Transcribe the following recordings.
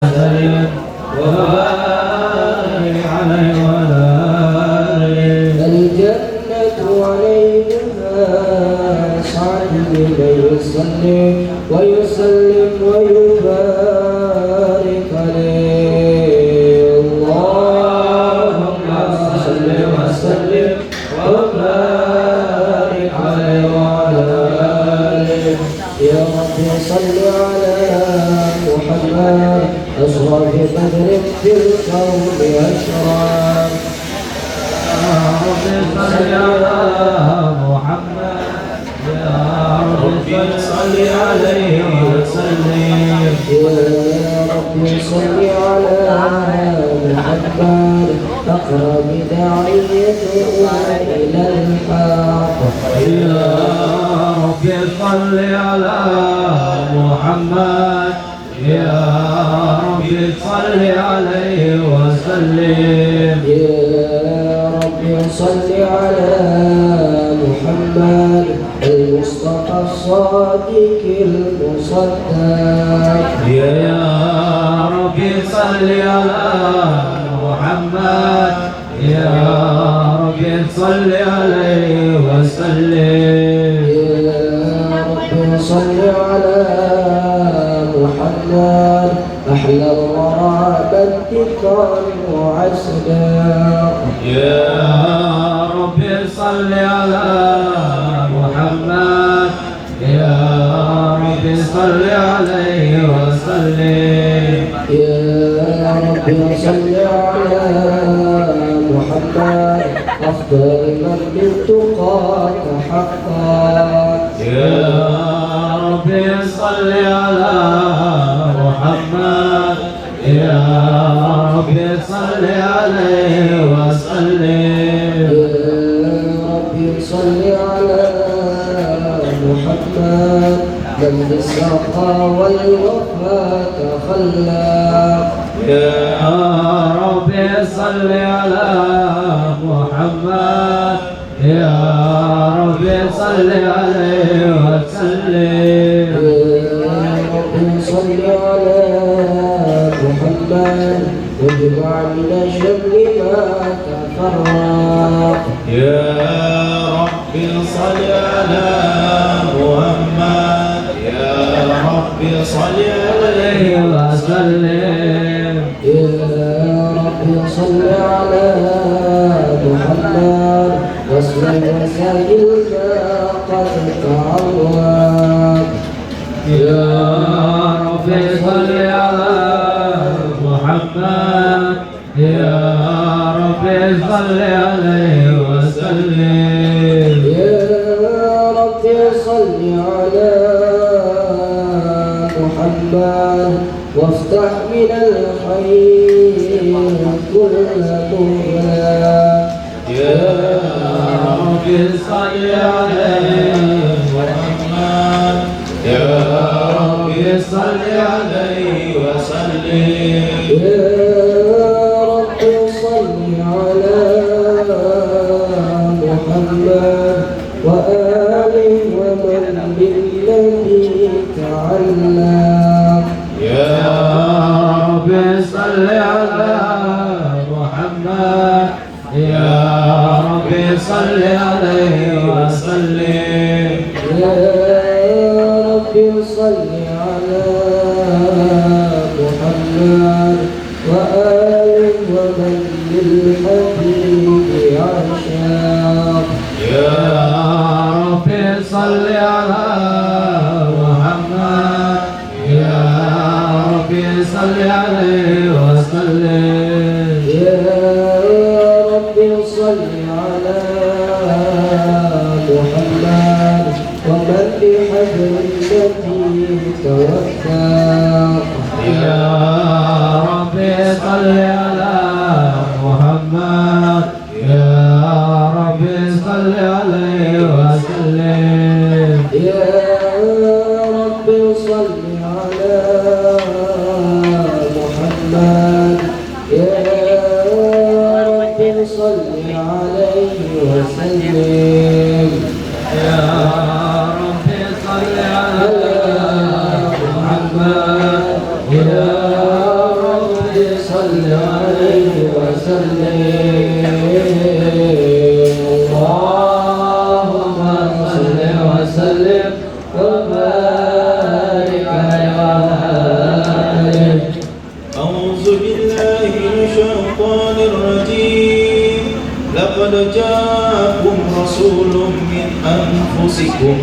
وسلم وبارك عليه وعلى آله. الجنة عليها سعد من يصلي ويسلم ويبارك عليه. اللهم صل وسلم وبارك عليه وعلى آله. يا رب صل على محمد أشرف بدر في الكون أشرف. يا رب صل على محمد يا رب صل عليه وسلم. يا رب صل على محمد أقرب داعية إلى الحق. يا رب صل على محمد يا رب صل عليه وسلم. يا رب صل على محمد المصطفى الصادق المصدق. يا رب صل على محمد يا رب صل عليه وسلم. يا رب صل على محمد أحلى الورى بالذكر وعسلا. يا رب صل على محمد يا رب صل عليه وسلم. يا رب صل على محمد أفضل من بالتقاك حقا. يا رب صل على محمد يا رب صل عليه وسلم. يا رب صل على محمد من بالسخا والوفاء تخلى. يا رب صل على محمد يا رب صل عليه وسلم. يا رب صل على محمد واجمع من شمل ما تفرق. يا رب صل على محمد يا رب صل عليه وسلم. يا رب صل على محمد واصل وسائلك قد تعوض. يا رب صل على محمد يا رب صل عليه وسلم. يا رب صل على محمد وافتح من الخير كل مغلق. يا رب صل عليه محمد يا رب صل عليه وسلم. يا رب صل على محمد وآله ومن بالذي تعلق. يا رب صل على محمد يا رب صل عليه وسلم. يا رب صل على محمد وآله ومن للحبيب عشاق. يا رب صل على محمد يا رب صل عليه وسلم. يا رب صل على محمد ومن بحبل النبي توفاق. يا رب صل على محمد يا رب صل عليه وسلم. يا رب صل على محمد اللهم صل وسلم وبارك عليه. أعوذ بالله من الشيطان الرجيم. لقد جاءكم رسول من أنفسكم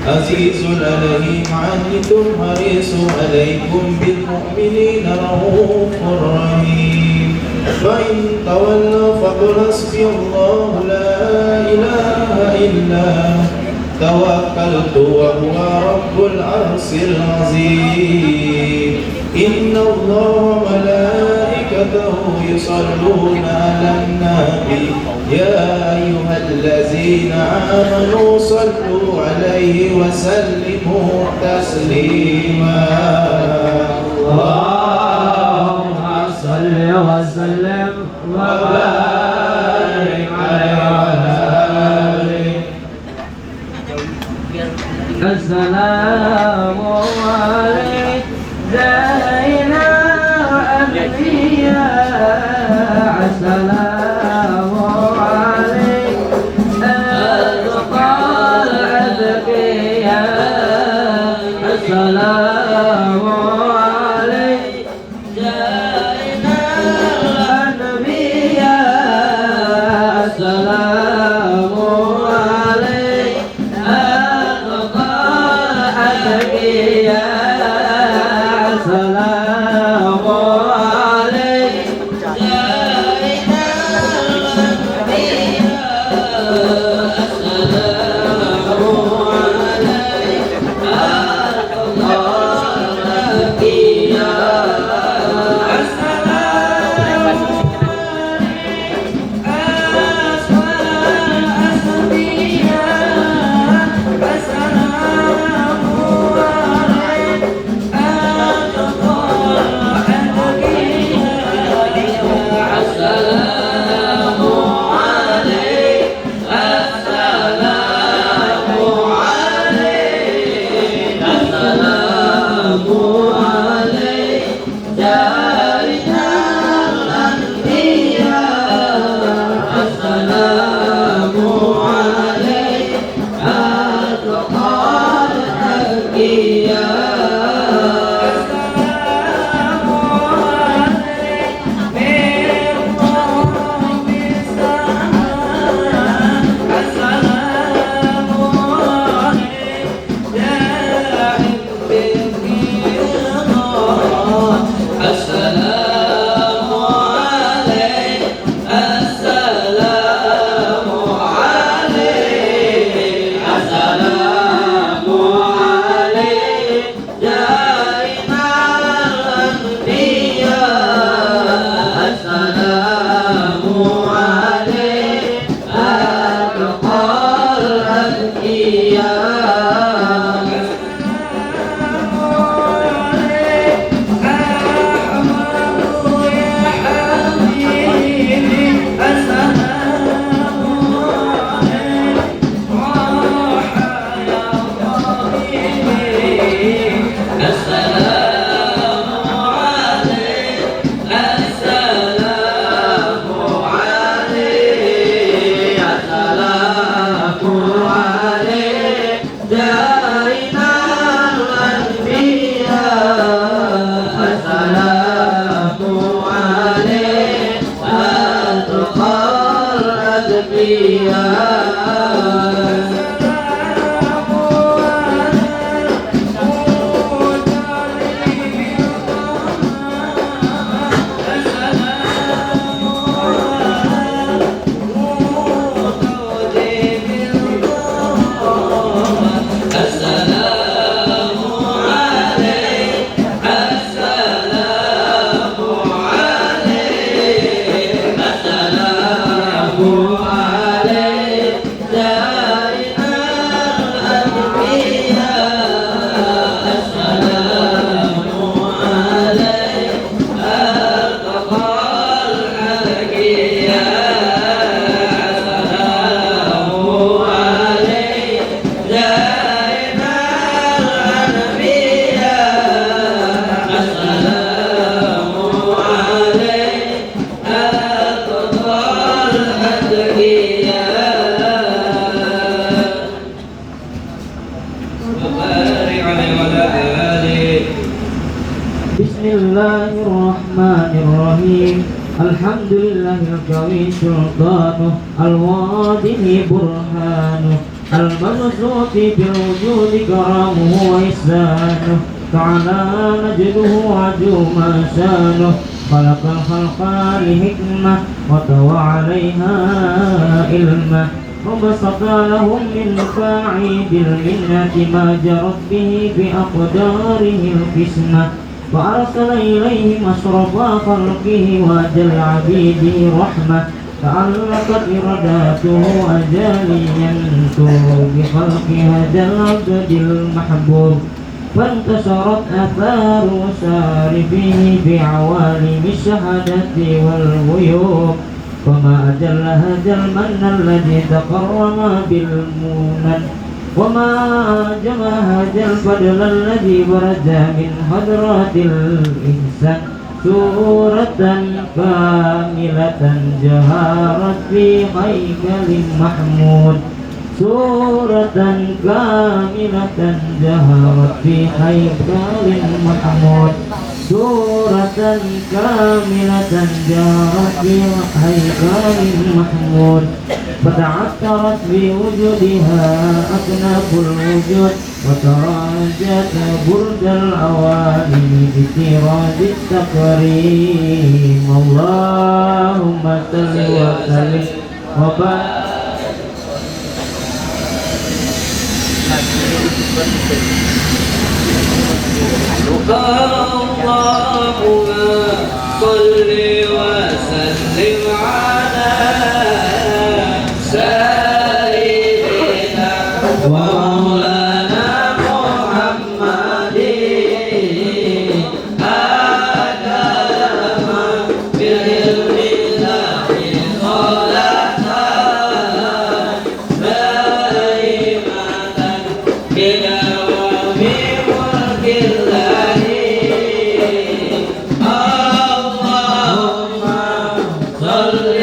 عزيز عليه ما عنتم حريص عليكم بالمؤمنين رؤوف رحيم. فإن تولوا فقل حسبي الله لا إله إلا هو توكلت وهو رب العرش العظيم. إن الله وملائكته يصلون على النبي يا أيها الذين آمنوا صلوا عليه وسلموا تسليما. اللهم صل وسلم وبارك عليه وعلى آله. السلام عليك زينا الأنبياء. السلام عليك أتقى الأذكياء. السلام عليك زينا الأنبياء. السلام عليك أتقى الأذكياء. السلام عليك زينا الأنبياء. السلام عليك أتقى عليه الرحمن الرحيم الحمد لله القوي سلطانه الواضح برهانه المبسوط بالوجود كرامه وإحسانه تعالى مجده وعجوم شانه خلق الخلق لحكمة وطوى عليها علمه وبسط لهم من فاعيد المنة ما جرت به بأقداره القسمة وأرسل إليهم أشرف خلقه وأجل عبيده رحمة تعلقت إراداته أجاليا بخلق هذا العبد المحبوب فانتشرت آثار وشارفه في عوالم الشهادة والغيوب وما أجل هذا المن الذي تقرم بالمنن وما أعجب هذا الفضل الذي برز من حضرات الإنسان سورة كاملة جهرت في هيكل محمود سورة كاملة جهرت في هيكل محمود سورة كاملة جهرت في هيكل محمود فتعثرت بوجودها أكناف الوجود وتراجت برد العوالم بسراج التكريم اللهم صل وسلم وبارك اللهم صل وسلم على سيدنا ومولانا محمد هذا ما بالعلم الله صلاة دائمة بدوام ملك الله اللهم صل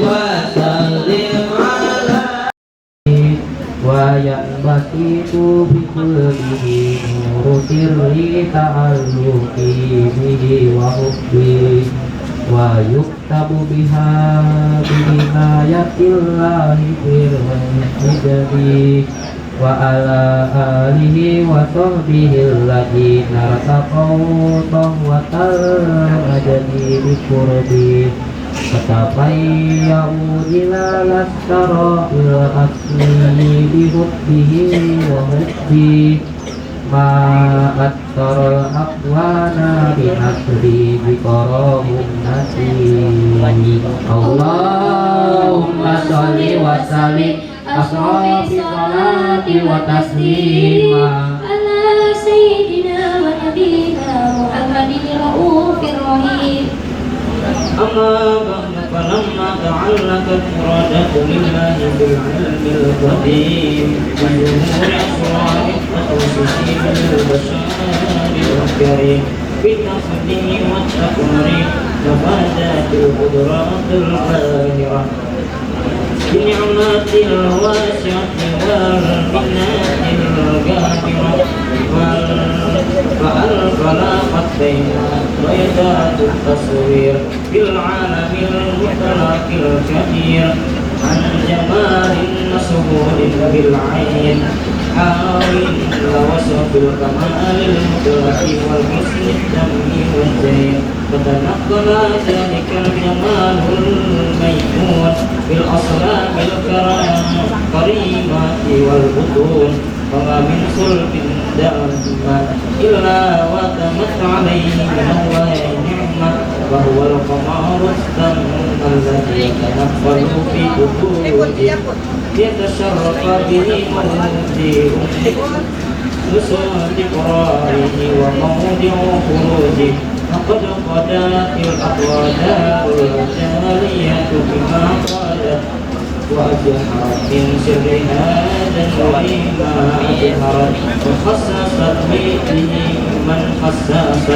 وسلم على وينبسط بكله نور سر تعلقي به وحبي ويكتب بها بعناية الله في الحجب وعلى آله وصحبه الذين ارتقوا صهوة المجد بقربه فتطيروا ظلال الثراء الأصلي بحبه وحبه ما أكثر الأقوان بنصري بكرهم نسيم اللهم صل وسلم أسرى بالصلاة وتسليما على سيدنا ونبينا محمد الرؤوف الرحيم أما بعد فلما تعلقت إرادة لله بالعلم القديم بظهور أسرار التخصصين للبشر الكريم بالتقديم والتقريب وفادت القدرات القاهرة بالنعمات الواسعة والمنات الغافرة فألقت بين بيضات التصوير بالعالم المطلق الكبير عن جمال مسهول بالعين حاول وصف الكمال المطلق والحسن التم والزين فتنقل ذلك الجمال الميمون بالأصلاب الكريمات والبطون وما من صلب دائما إلا وتمت عليه من الله نعمة وهو القمر السم الذي تنفذ في بطوله يتشرف به موضع نصرة قراره وموضع خروجه وقد قدت الأقوال الجارية بما قالت وأجحرت من سر هذا وما أجهرت وخصصت به من خصصت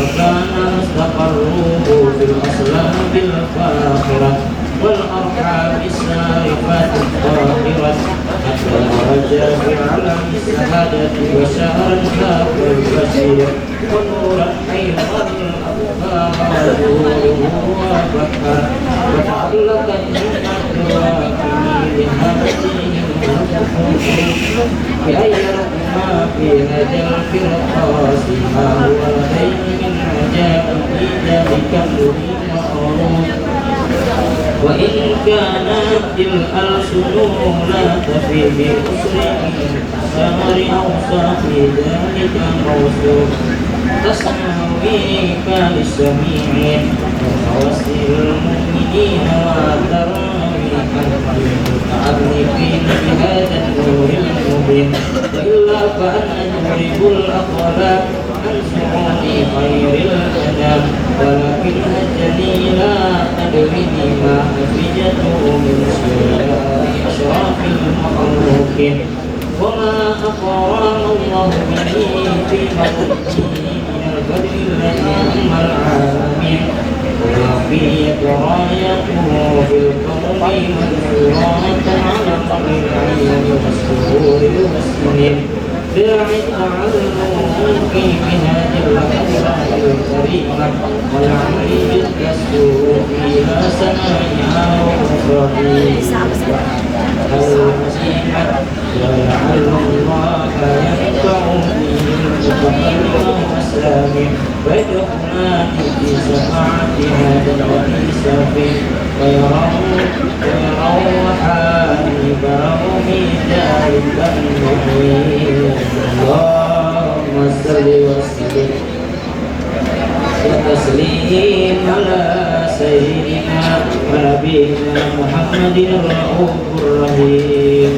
وكان مستقره في الأصلاب الفاخرة والأرحام السارفات الطاهرة حتى رجع في علم السعادة وشهر الكافر البشير ونورا حيض الأفهام وتفكر وتعلق النعمة لهذه بأي رغم في هذا الفرقاس ما هو لديه من عجائب ذلك المهم وقارون وإن كانت الألسن لا تفي بأسر سار أوصاف ذلك موصوف تسمعك للسميع وتوسل المؤمنين وترامي المتعلقين بهذا النور المبين وإلا فأن نضرب الأقلام عن سعود خير الأنام ولكن هجني لا أدري ما نتيجته من سياء أشراف المخلوقين وما أقران الله به في ملكه من القدر الذي هم العالمين وفي رايته في الكون منصورات على قبر العين والسرور المسلمين داعي التعلق في هذه الأسرار الكريمة والعمل التسوق فيها سماعها ومفرحين المسيح ولعل الله ينفع فيه المتقين وأسلامه ويدخلنا في شفاعة هذا الذي سفيه ويروا حبيبه في ذلك المحيط اللهم صل وسلم وتسليم على سيدنا ونبينا محمد الرؤوف الرحيم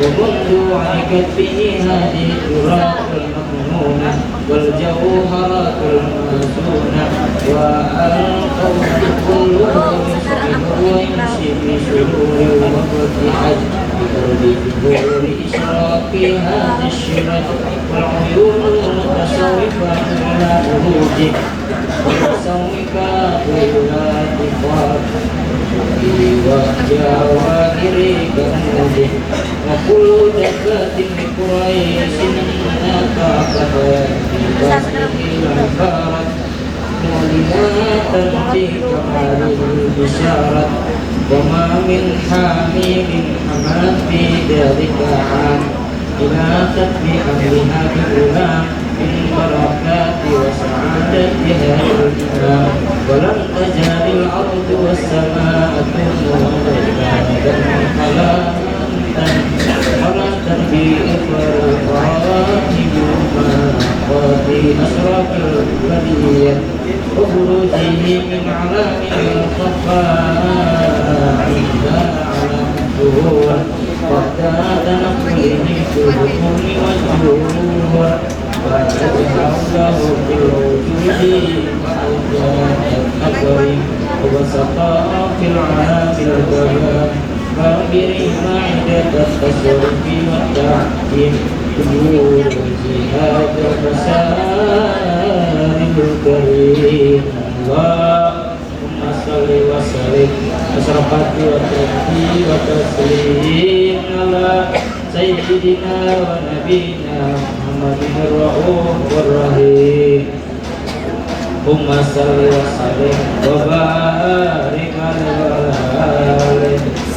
ومنذ علقت به هذه التراب المكنونة والجوهرات الموزونة والقول كله يصبح ويمشي في سرور وفتحت بقرب إشراق هذا الشرك والعيون المتصوفة على وجوده والمتصوفات إلى اتفاق وجواهر كنوده وكل دفات لقريش نطاقت في بسطه العبارة ولما تأتي كمال البشارة وما من حميم حمل في ذلك عام إلى تتبع بها بغلام من بركات وسعادتها الإمام ولم تزال الأرض والسماء تموت ولا تنبي إفرقات بما أسرق البرية وخروجه من علام الخفاء إلا على الظهور وابتعد نقله في البطون والجهور وأجهر له في الوجود وأوجاد الأكبر وبسطا في العالم البيان فاغفر معدة التصرف والتعديم جهود الجهاد وفساد الكريم اللهم صل وسلم أشرفت وتهدي وتسليم على سيدنا ونبينا محمد الرؤوف الرحيم اللهم صل وسلم وبارك عليه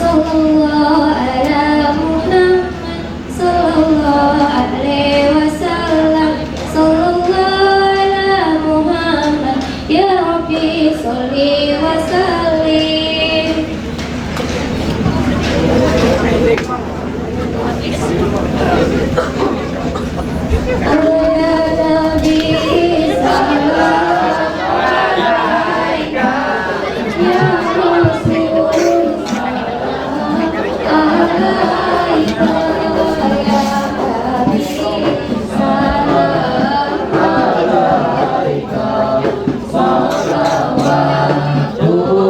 صلى الله على محمد صلى الله عليه وسلم صلى الله على محمد يا ربي صل وسلم Oh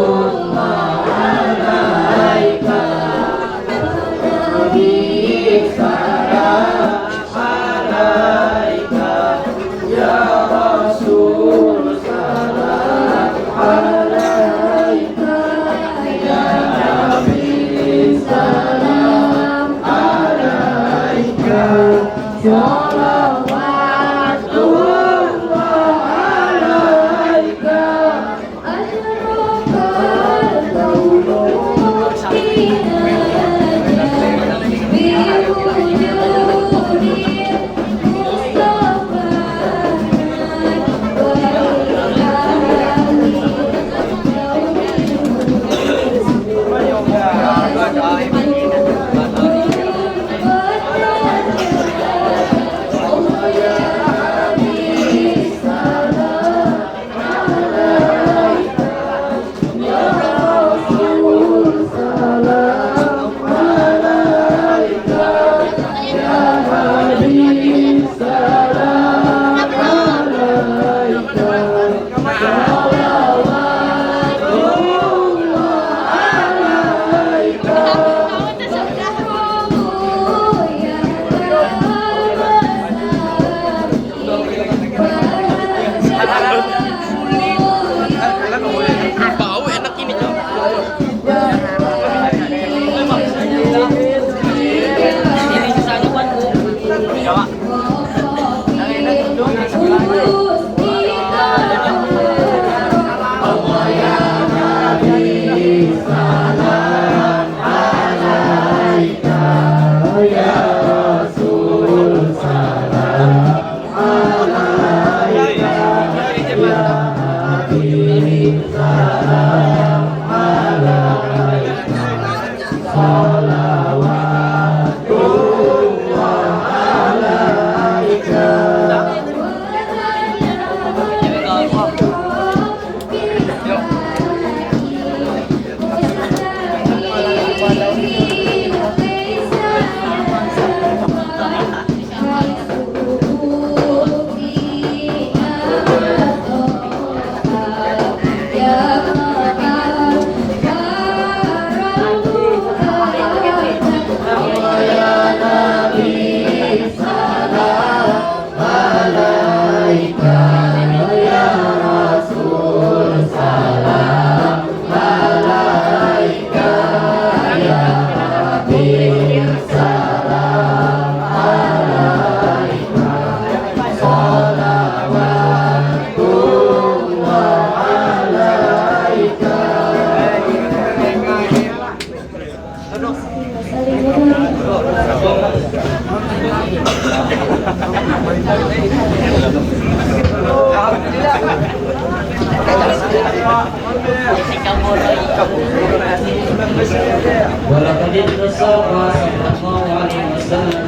ولقد اتصف صلى الله عليه وسلم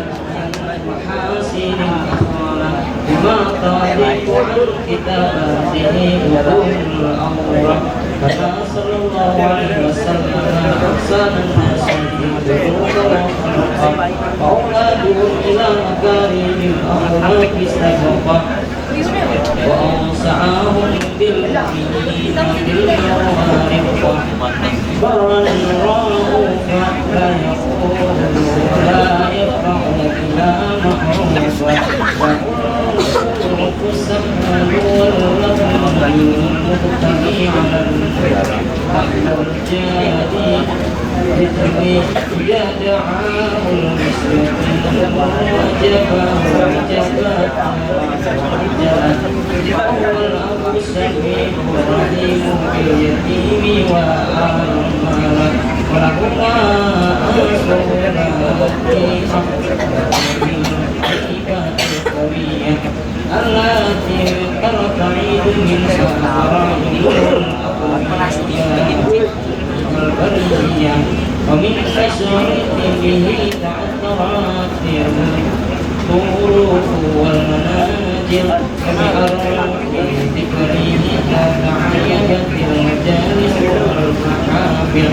محاسن الأخلاق بما تضيق عن كتاباته وهم الأمر فما صلى الله عليه وسلم أحسن الناس وأولادهم إلى مكارم الأخلاق استفاقا وأوسعهم بالمؤمنين بالموارق برا رؤوفا لا يقول ولا يفرح إلا معروفا ويقول السماء والرحم المبتغي على الحق الجادي ذكري يدعاه المسلمين وجباه وجباه هو الأب السميع الرحيم باليتيم وآل المال ولهما أنصرنا في الحقيقة القوية التي ترتعد من سرائر والبرية ومن تشريط به تعثرات الطرق والمناجر وبأرض ذكره كدعية المجالس والمحافل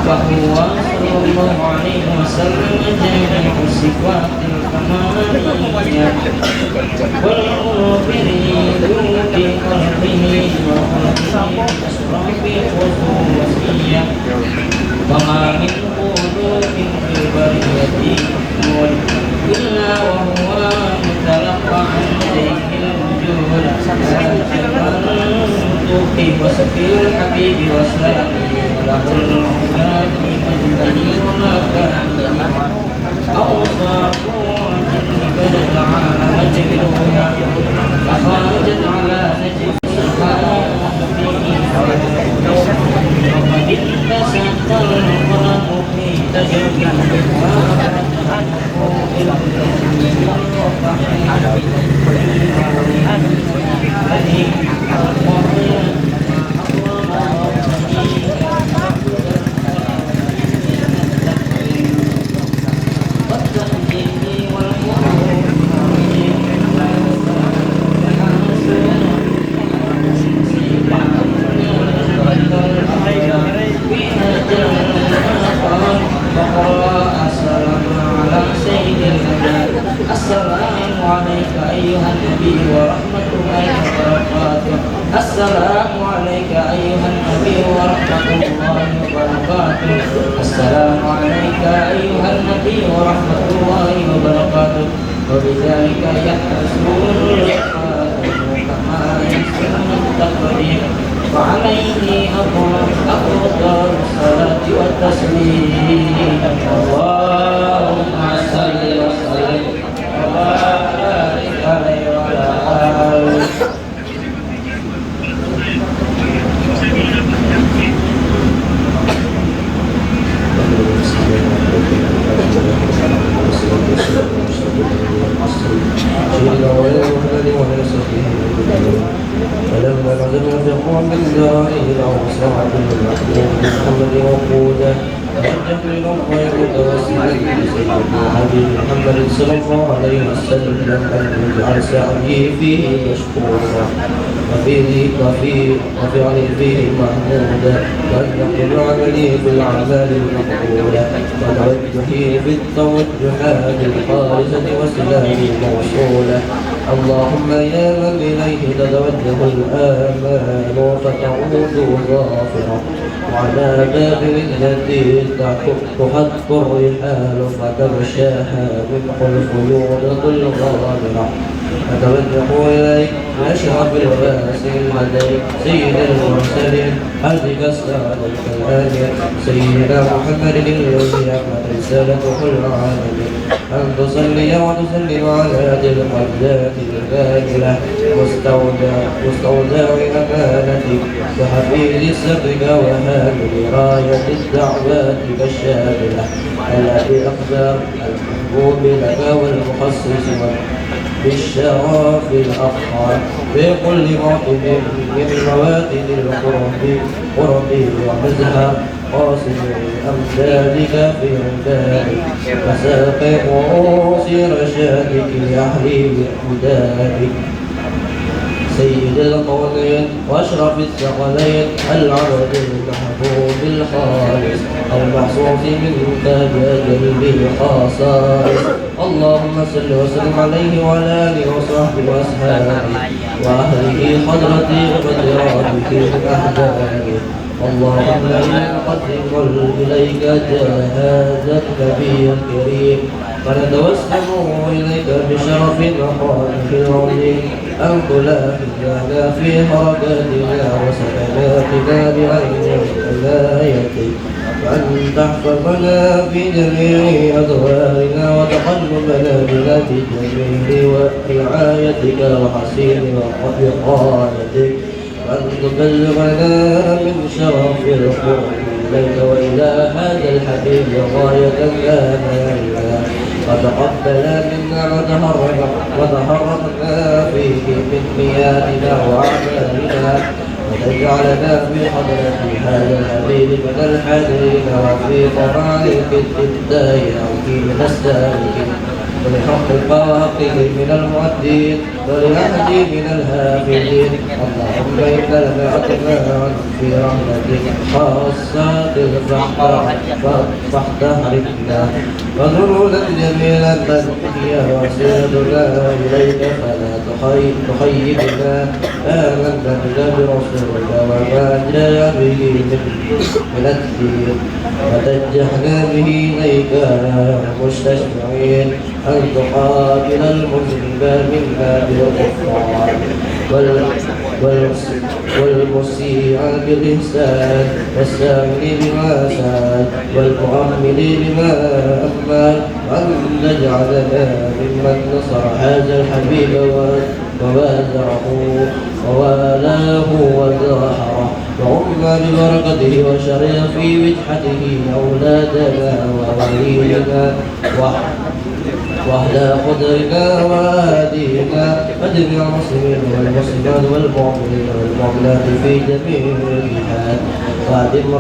فهو صلى الله عليه وسلم جامع صفات الكمالية والمغفرين بقلبه وقلبه أشرف خصوصية وما من قلوب في البرية إلا وهو متلقى عن يديه الوجود منطوق وسفي الحبيب وسلامه له العباد بمجده ومكانه أوصاف الجن بدت على مجده فخرجت على نجد وقد انتسبت القلم في تجربه السلام عليك أيها النبي ورحمة الله وبركاته. السلام عليك أيها النبي ورحمة الله وبركاته. السلام عليك أيها النبي ورحمة الله وبركاته. وبذلك يحصل كما يحصل التقدير وعليه أفضل الصلاة والتسليم. اللهم صل وسلم وبارك عليه وعلى آله. فلما نزلنا في قوم بالزرائر وصعد المحبوب محمد وقودا والجبل غير متوسلا بسيدنا حبيب محمد صلى الله عليه وسلم ان يجعل سعيه فيه مشكورا وفعلي فيه محمودا وان يقبل عملي بالاعمال المقبوله وتوجهي بالتوجهات الخالصه وسلامي موصوله. اللهم يا من إليه تتوجه الآمال فتعود ظافرة وعلى باب التي تحط الرحال فتغشاها منه الخيوط الغامرة. أتوجه إليك أشرف الواسع لديك سيد المرسلين حسبك السعادة الآلية سيدنا محمد الذي أحمد رسالته العالمين أن تصلي وتسلم على هذه القبلات الكاملة مستودع أمانتك وحفيظ سرك وهامل راية الدعوات الشاملة التي أقدر المحبوب لك والمخصص بالشرف الأفخر في كل موطن من مواتن القرب قربي ومزهر قاسم أمجادك في عبادك فساقي رؤوس رشادك يحلي بهداك سيد القولين واشرف الثقلين العبد المحبوب الخالص المحصوص منك بأجل الخصائص اللهم صل وسلم عليه وعلى آله وصحبه وأصحابه وأهله حضرته وقدراته من أحبابه اللهم إنا نقدم إليك هذا النبي الكريم ونتوسل إليك بشرف مقامه العظيم أن تلاحظنا في حركاتنا وسكناتنا بعين عنايتك وأن تحفظنا في جميع أدوارنا وتقلبنا بنا في جميع رعايتك وحسين وقايتك وأن تبلغنا من شرف القرب إليك وإلى هذا الحبيب غاية آمالنا وتقبل منا وتحركنا فيه من نياتنا وأعمالنا وتجعلنا في حضرة هذا الحبيب من الحاضرين وفي طرائق الدائرين من السالكين ولحقق وحقه من المؤدين ولنهدي من الهافلين اللهم إنا نبعثنا في رحمتك خاصة فاحترمنا وذنونا جميلا من هي وسيلتنا إليك فلا تخيبنا آمنا برسولك وما جاء به من الدين وتجهنا به إليك مستشفعين أن تقابل المذنب منا بالغفران والمسيء بالإحسان والسامر بما ساد والمؤمل بما أمل وأن تجعلنا ممن نصر هذا الحبيب ووازره ووالاه وزاحره وعم ببركته وشرع في وجحته أولادنا وولينا واهلا قدرنا وهادينا وجميع المسلمين والمسلمات والمؤمنين والمؤمنات في جميع الجهات وادم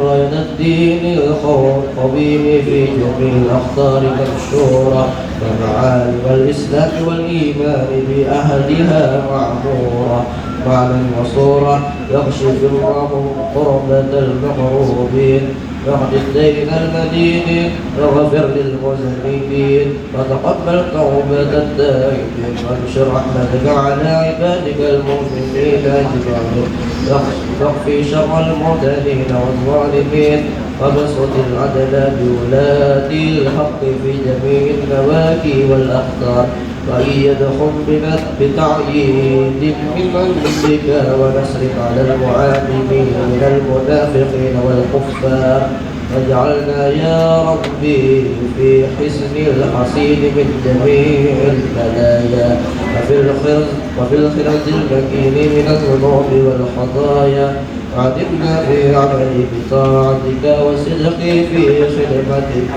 راية الدين القويم في جميع الأخطار منشورة ومعالم الإسلام والإيمان بأهلها معمورة معنا وصورة يخشف الله قربة المغروبين واغفر الدين المدين واغفر للمذنبين وتقبل توبة التائبين وانشر رحمتك على عبادك المؤمنين اجمعين واخفي شر المعتدين والظالمين وبسط العدل بولاة الحق في جميع النواكي والأخطار وأيدهم بتعييد من عندك ونصرف على المعاندين من المنافقين والكفار واجعلنا يا ربي في حسن الحصين من جميع البلايا وفي الخرز المكين من الذنوب والخطايا وعدمنا في عمل بطاعتك وصدق في خدمتك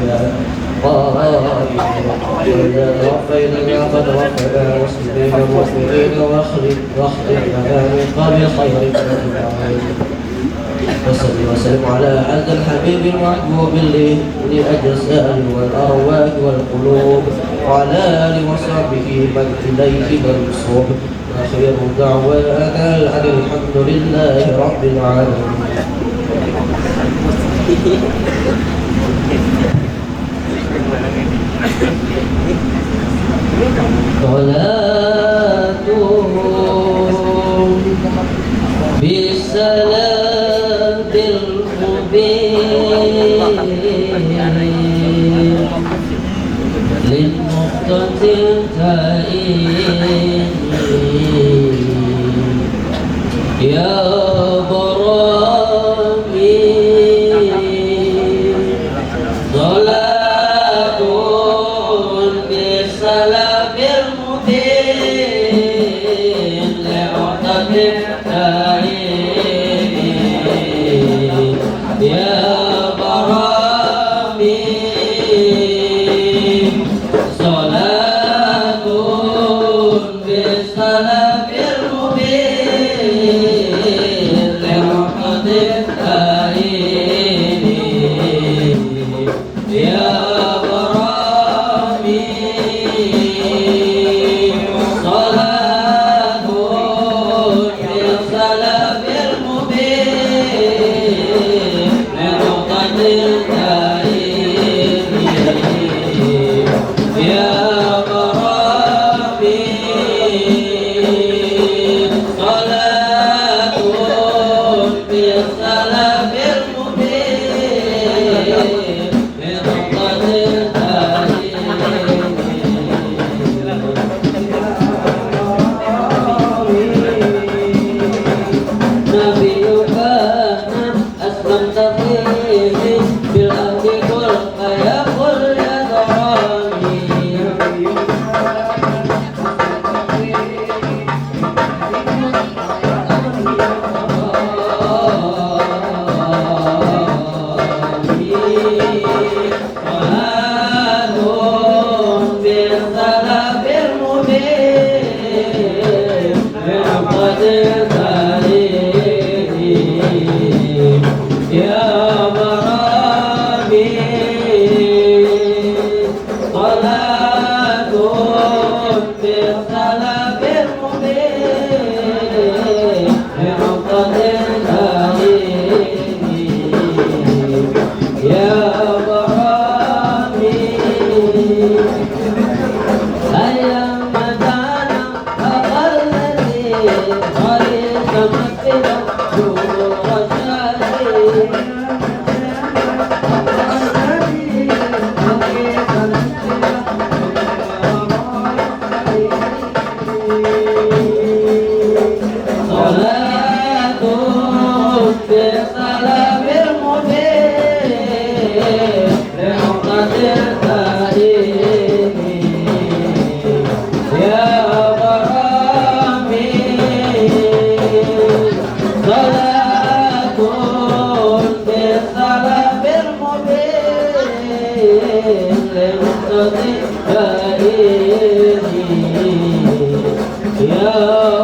وإذا توفيتنا قد وفنا مسلمين مؤمنين واختم لنا من قبل خيرك وصل وسلم على هذا الحبيب المحبوب للأجساد والأرواح والقلوب وعلى آله وصحبه من إليه منسوب وآخر دعوانا أن الحمد لله رب العالمين. صلاتهم بالسلام المبين للمقتدي التائب يا برامي صلاة بالسلام المبين لمقتدي التائب يا برامي صلاة بالسلام المبين بالسلام المبين لنقطة نبيك أسلمت فيه بالأهل قل فيقل يا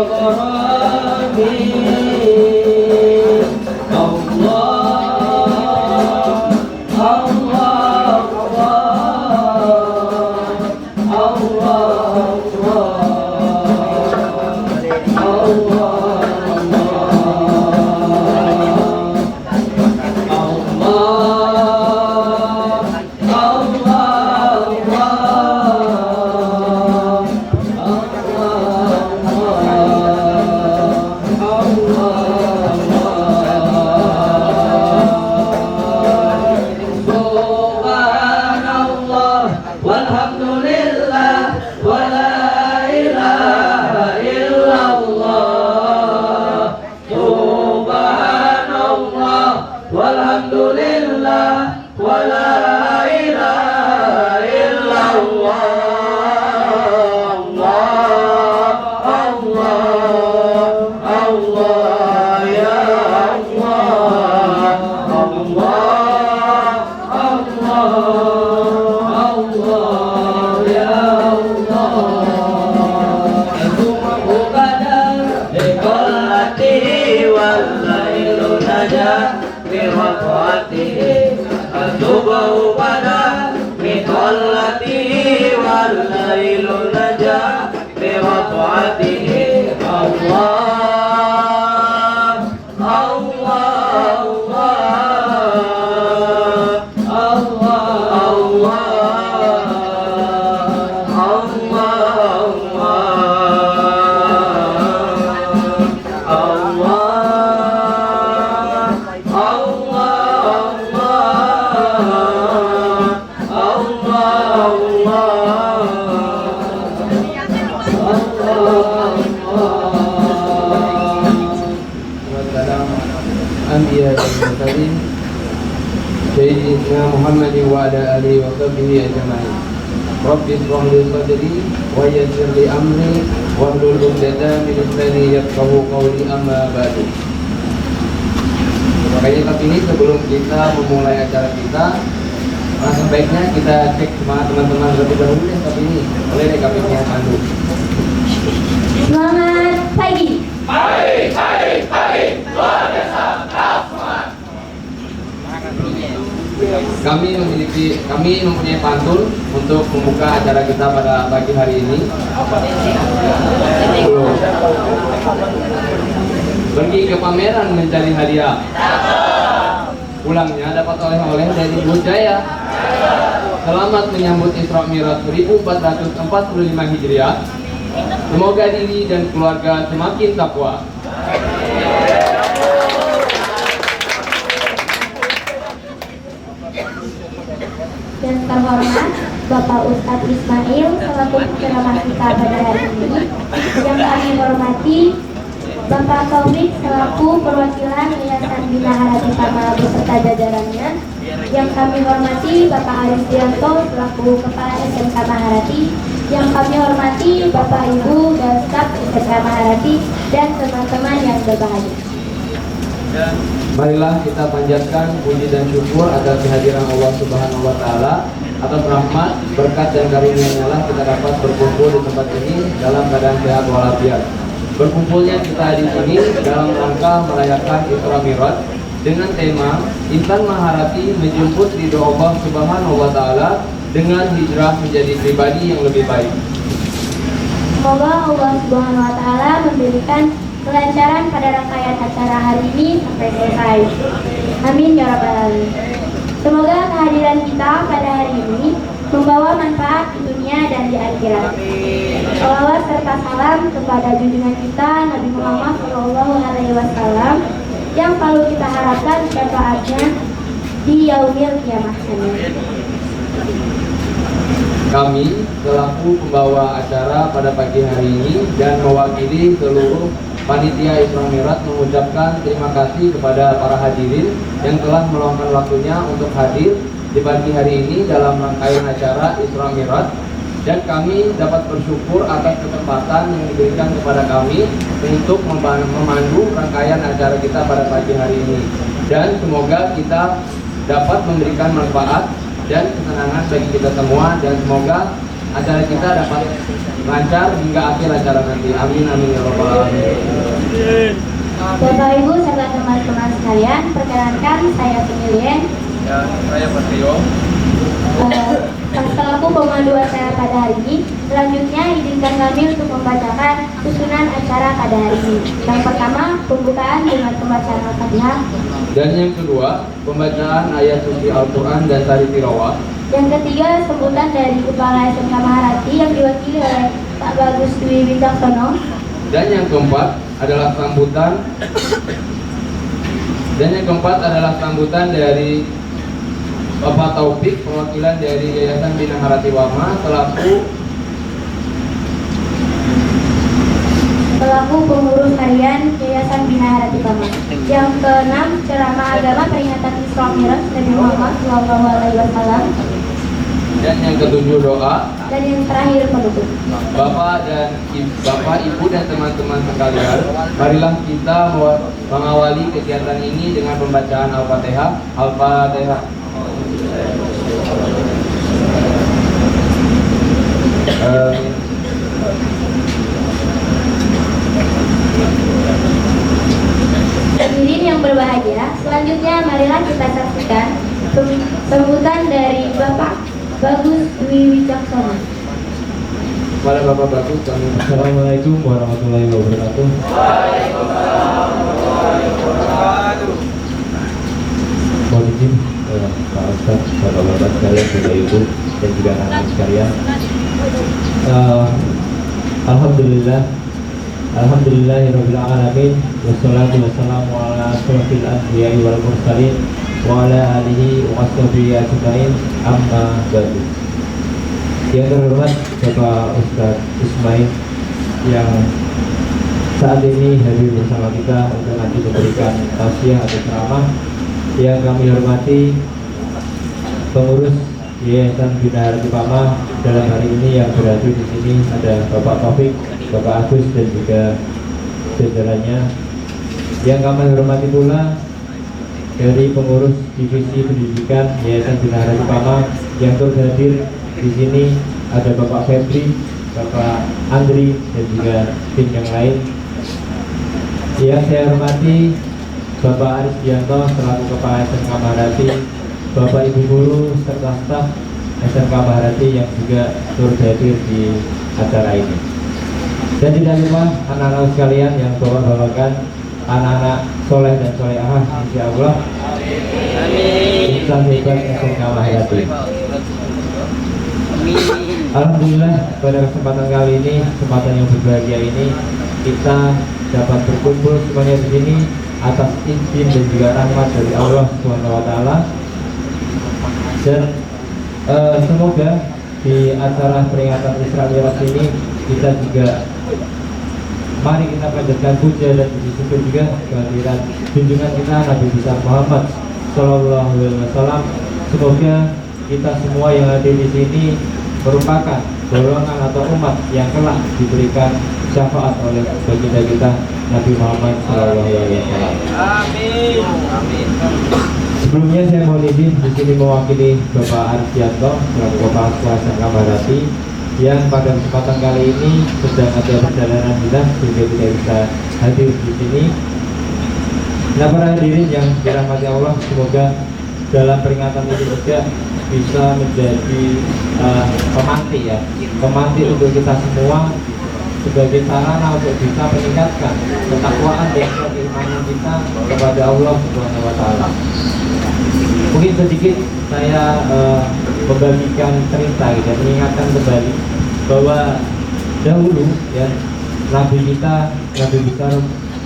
ضرامي Sayyidina Muhammad wa ala alihi wa sahbihi ajma'in. Rabbi shrah li sadri wa yassir li amri wahlul 'uqdatam min lisani yafqahu qawli, amma ba'du. Makanya tapi ini sebelum kita memulai acara kita, sebaiknya kita cek sama teman-teman terlebih dahulu ya. Tapi ini boleh deh KPK Pandu. Selamat pagi. Pagi, luar biasa, semangat. Kami mempunyai pantun untuk membuka acara kita pada pagi hari ini. Pergi ke pameran mencari hadiah, pulangnya dapat oleh-oleh dari Ibu Jaya. Selamat menyambut Isra Mi'raj 1445 Hijriah. Semoga diri dan keluarga semakin takwa. Bapak Ustadz Ismail selaku penceramah kita pada hari ini. Yang kami hormati Bapak Taufik selaku perwakilan Yayasan Bina Harapi Pama beserta jajarannya. Yang kami hormati Bapak Arisdianto selaku Kepala SMK Maharati. Yang kami hormati Bapak Ibu dan staf SMK Maharati dan teman-teman yang berbahagia. Marilah kita panjatkan puji dan syukur atas kehadiran Allah Subhanahu wa taala. Atas rahmat, berkat dan karunia-Nya lah kita dapat berkumpul di tempat ini dalam keadaan sehat walafiat. Berkumpulnya kita di sini dalam rangka merayakan Isra Mi'raj dengan tema Insan Maharati menjemput ridho Allah Subhanahu wa taala dengan hijrah menjadi pribadi yang lebih baik. Semoga Allah Subhanahu wa taala memberikan kelancaran pada rangkaian acara hari ini sampai selesai. Amin ya rabbal alamin. Semoga kehadiran kita pada hari ini membawa manfaat di dunia dan di akhirat. Salawat serta salam kepada junjungan kita Nabi Muhammad SAW yang selalu kita harapkan syafaatnya di yaumil kiamah. Kami selaku pembawa acara pada pagi hari ini dan mewakili seluruh Panitia Isra Mi'raj mengucapkan terima kasih kepada para hadirin yang telah meluangkan waktunya untuk hadir di pagi hari ini dalam rangkaian acara Isra Mi'raj, dan kami dapat bersyukur atas kesempatan yang diberikan kepada kami untuk memandu rangkaian acara kita pada pagi hari ini, dan semoga kita dapat memberikan manfaat dan kesenangan bagi kita semua, dan semoga acara kita dapat lancar hingga akhir acara nanti. Amin amin ya rabbal alamin. Bapak Ibu serta teman-teman sekalian, perkenankan saya Penilien Ya, saya Patrio. selaku pemandu acara pada hari ini. Selanjutnya izinkan kami untuk membacakan susunan acara pada hari ini. Yang pertama, pembukaan dengan pembacaan Al-Fatihah. Dan yang kedua, pembacaan ayat suci Al-Quran dan tari tilawah. Yang ketiga, sambutan dari Kepala SMK Maharati yang diwakili oleh Pak Bagus Dwi Wicaksono. Dan yang keempat adalah sambutan dari Bapak Taufik, perwakilan dari Yayasan Bina Harapi Pama selaku pengurus harian Yayasan Bina Harapi Pama. Yang keenam, ceramah agama peringatan Isra Mi'raj Nabi Muhammad SAW. Dan yang ketujuh doa. Dan yang terakhir penutup. Bapak Ibu dan teman-teman sekalian, marilah kita mengawali kegiatan ini dengan pembacaan Al-Fatihah. Al-Fatihah. Hadirin yang berbahagia, selanjutnya marilah kita saksikan sambutan dari Bapak Bagus Dwi Wicaksono. Kepada Bapak Bagus kami Assalamualaikum warahmatullahi wabarakatuh. Mohon izin Pak Ustaz, Bapak-bapak sekalian, Bapak Ibu dan juga anak-anak sekalian. Alhamdulillahirabbil alamin, wassalatu wassalamu ala asyrofil anbiya'i wal mursalin wa ala alihi wa sahbihi ajmain, amma ba'du. Yang terhormat Bapak Ustadz Ismail yang saat ini hadir bersama kita untuk nanti memberikan tausiah atau ceramah. Yang kami hormati pengurus Yayasan Bina Harapi Pama dalam hari ini yang berada di sini ada Bapak Taufik, Bapak Agus dan juga jajarannya. Yang kami hormati pula dari pengurus divisi pendidikan Yayasan Bina Harapi Pama yang turut hadir di sini ada Bapak Febri, Bapak Andri dan juga tim yang lain. Yang saya hormati Bapak Arisdianto selaku Kepala SMK Maharati, Bapak Ibu Guru serta staf SMK Maharati yang juga turut hadir di acara ini. Dan tidak lupa anak-anak sekalian yang bawa-bawakan anak-anak soleh dan solehah, insya Allah. Insan hebat SMK Maharati. Alhamdulillah pada kesempatan kali ini, kesempatan yang berbahagia ini, kita dapat berkumpul semuanya di sini atas izin dan juga rahmat dari Allah SWT. Dan semoga di acara peringatan Isra Mi'raj ini kita juga mari kita panjatkan puja dan puji syukur juga kehadiran junjungan kita Nabi besar Muhammad Sallallahu Alaihi Wasallam. Semoga kita semua yang hadir di sini merupakan golongan atau umat yang kelak diberikan syafaat oleh baginda kita Nabi Muhammad Sallallahu Alaihi Wasallam. Amin. Amin. Sebelumnya saya mohon izin di sini mewakili Bapak Ardianto selaku Kepala Sekolah SMK Barati yang pada kesempatan kali ini sedang ada perjalanan dinas sehingga tidak bisa hadir di sini. Nah, para hadirin yang dirahmati Allah, semoga dalam peringatan ini juga bisa menjadi pemantik untuk kita semua sebagai sarana untuk bisa meningkatkan ketakwaan dan keimanan kita kepada Allah Subhanahu wa taala. Mungkin sedikit saya membagikan cerita dan mengingatkan kembali bahwa dahulu ya Nabi kita Nabi besar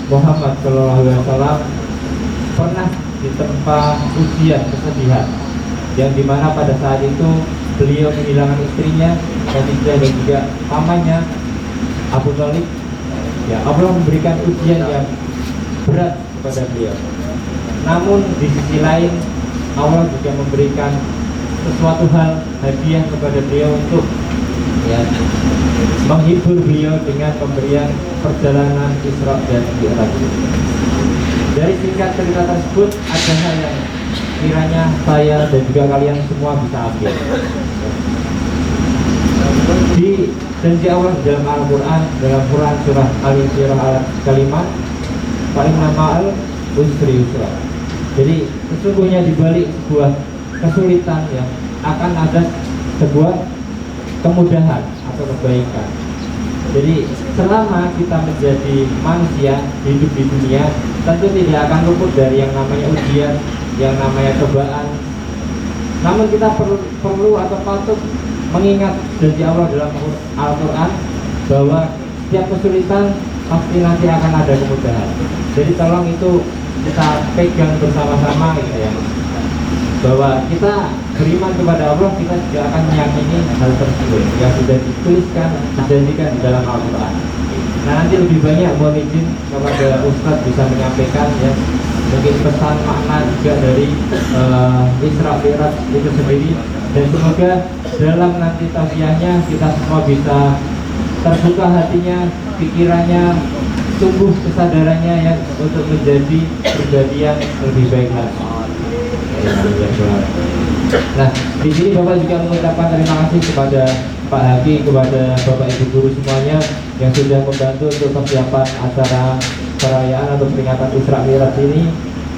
Muhammad Sallallahu Alaihi Wasallam pernah ditempa ujian kesedihan yang dimana pada saat itu beliau kehilangan istrinya Khadijah dan juga pamannya Abu Thalib. Ya, Allah memberikan ujian yang berat kepada beliau. Namun di sisi lain Allah juga memberikan sesuatu hal hadiah kepada beliau untuk ya, menghibur beliau dengan pemberian perjalanan Isra dan Mi'raj. Dari singkat cerita tersebut ada hal yang kiranya saya dan juga kalian semua bisa ambil. Di janji Allah dalam Al-Quran, dalam Quran surah Al-Insyirah ayat kalimat paling nama al-usri yusra. Jadi sesungguhnya di balik sebuah kesulitan ya akan ada sebuah kemudahan atau kebaikan. Jadi selama kita menjadi manusia hidup di dunia, tentu tidak akan luput dari yang namanya ujian, yang namanya cobaan. Namun kita perlu atau patut mengingat janji Allah dalam Al-Quran bahwa setiap kesulitan pasti nanti akan ada kemudahan. Jadi tolong itu kita pegang bersama-sama gitu ya, bahwa kita beriman kepada Allah, kita juga akan meyakini hal tersebut yang sudah dituliskan, dijanjikan di dalam Al-Quran. Nah, nanti lebih banyak mohon izin kepada Ustadz bisa menyampaikan ya mungkin pesan makna juga dari Isra Mi'raj itu sendiri, dan semoga dalam nanti tausiahnya kita semua bisa terbuka hatinya, pikirannya, tumbuh kesadarannya ya untuk menjadi pribadi yang lebih baik lagi. Nah, di sini Bapak juga mengucapkan terima kasih kepada Pak Haki, kepada Bapak Ibu guru semuanya yang sudah membantu untuk persiapan acara perayaan atau peringatan Isra Mi'raj ini,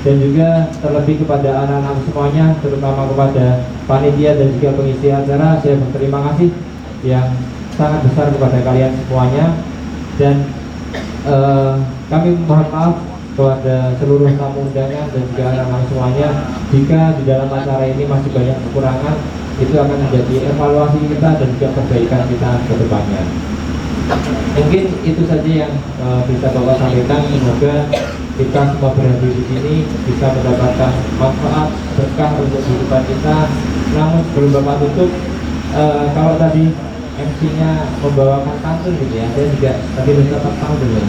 dan juga terlebih kepada anak-anak semuanya, terutama kepada panitia dan juga pengisi acara. Saya berterima kasih yang sangat besar kepada kalian semuanya, dan kami mohon maaf kepada seluruh tamu undangan dan juga anak-anak semuanya jika di dalam acara ini masih banyak kekurangan. Itu akan menjadi evaluasi kita dan juga perbaikan kita ke depannya. Mungkin itu saja yang bisa Bapak sampaikan. Semoga kita semua berada di sini bisa mendapatkan manfaat berkah untuk kehidupan kita. Namun sebelum Bapak tutup, kalau tadi MC-nya membawakan pantun gitu ya, saya juga tadi bisa tahu dulu.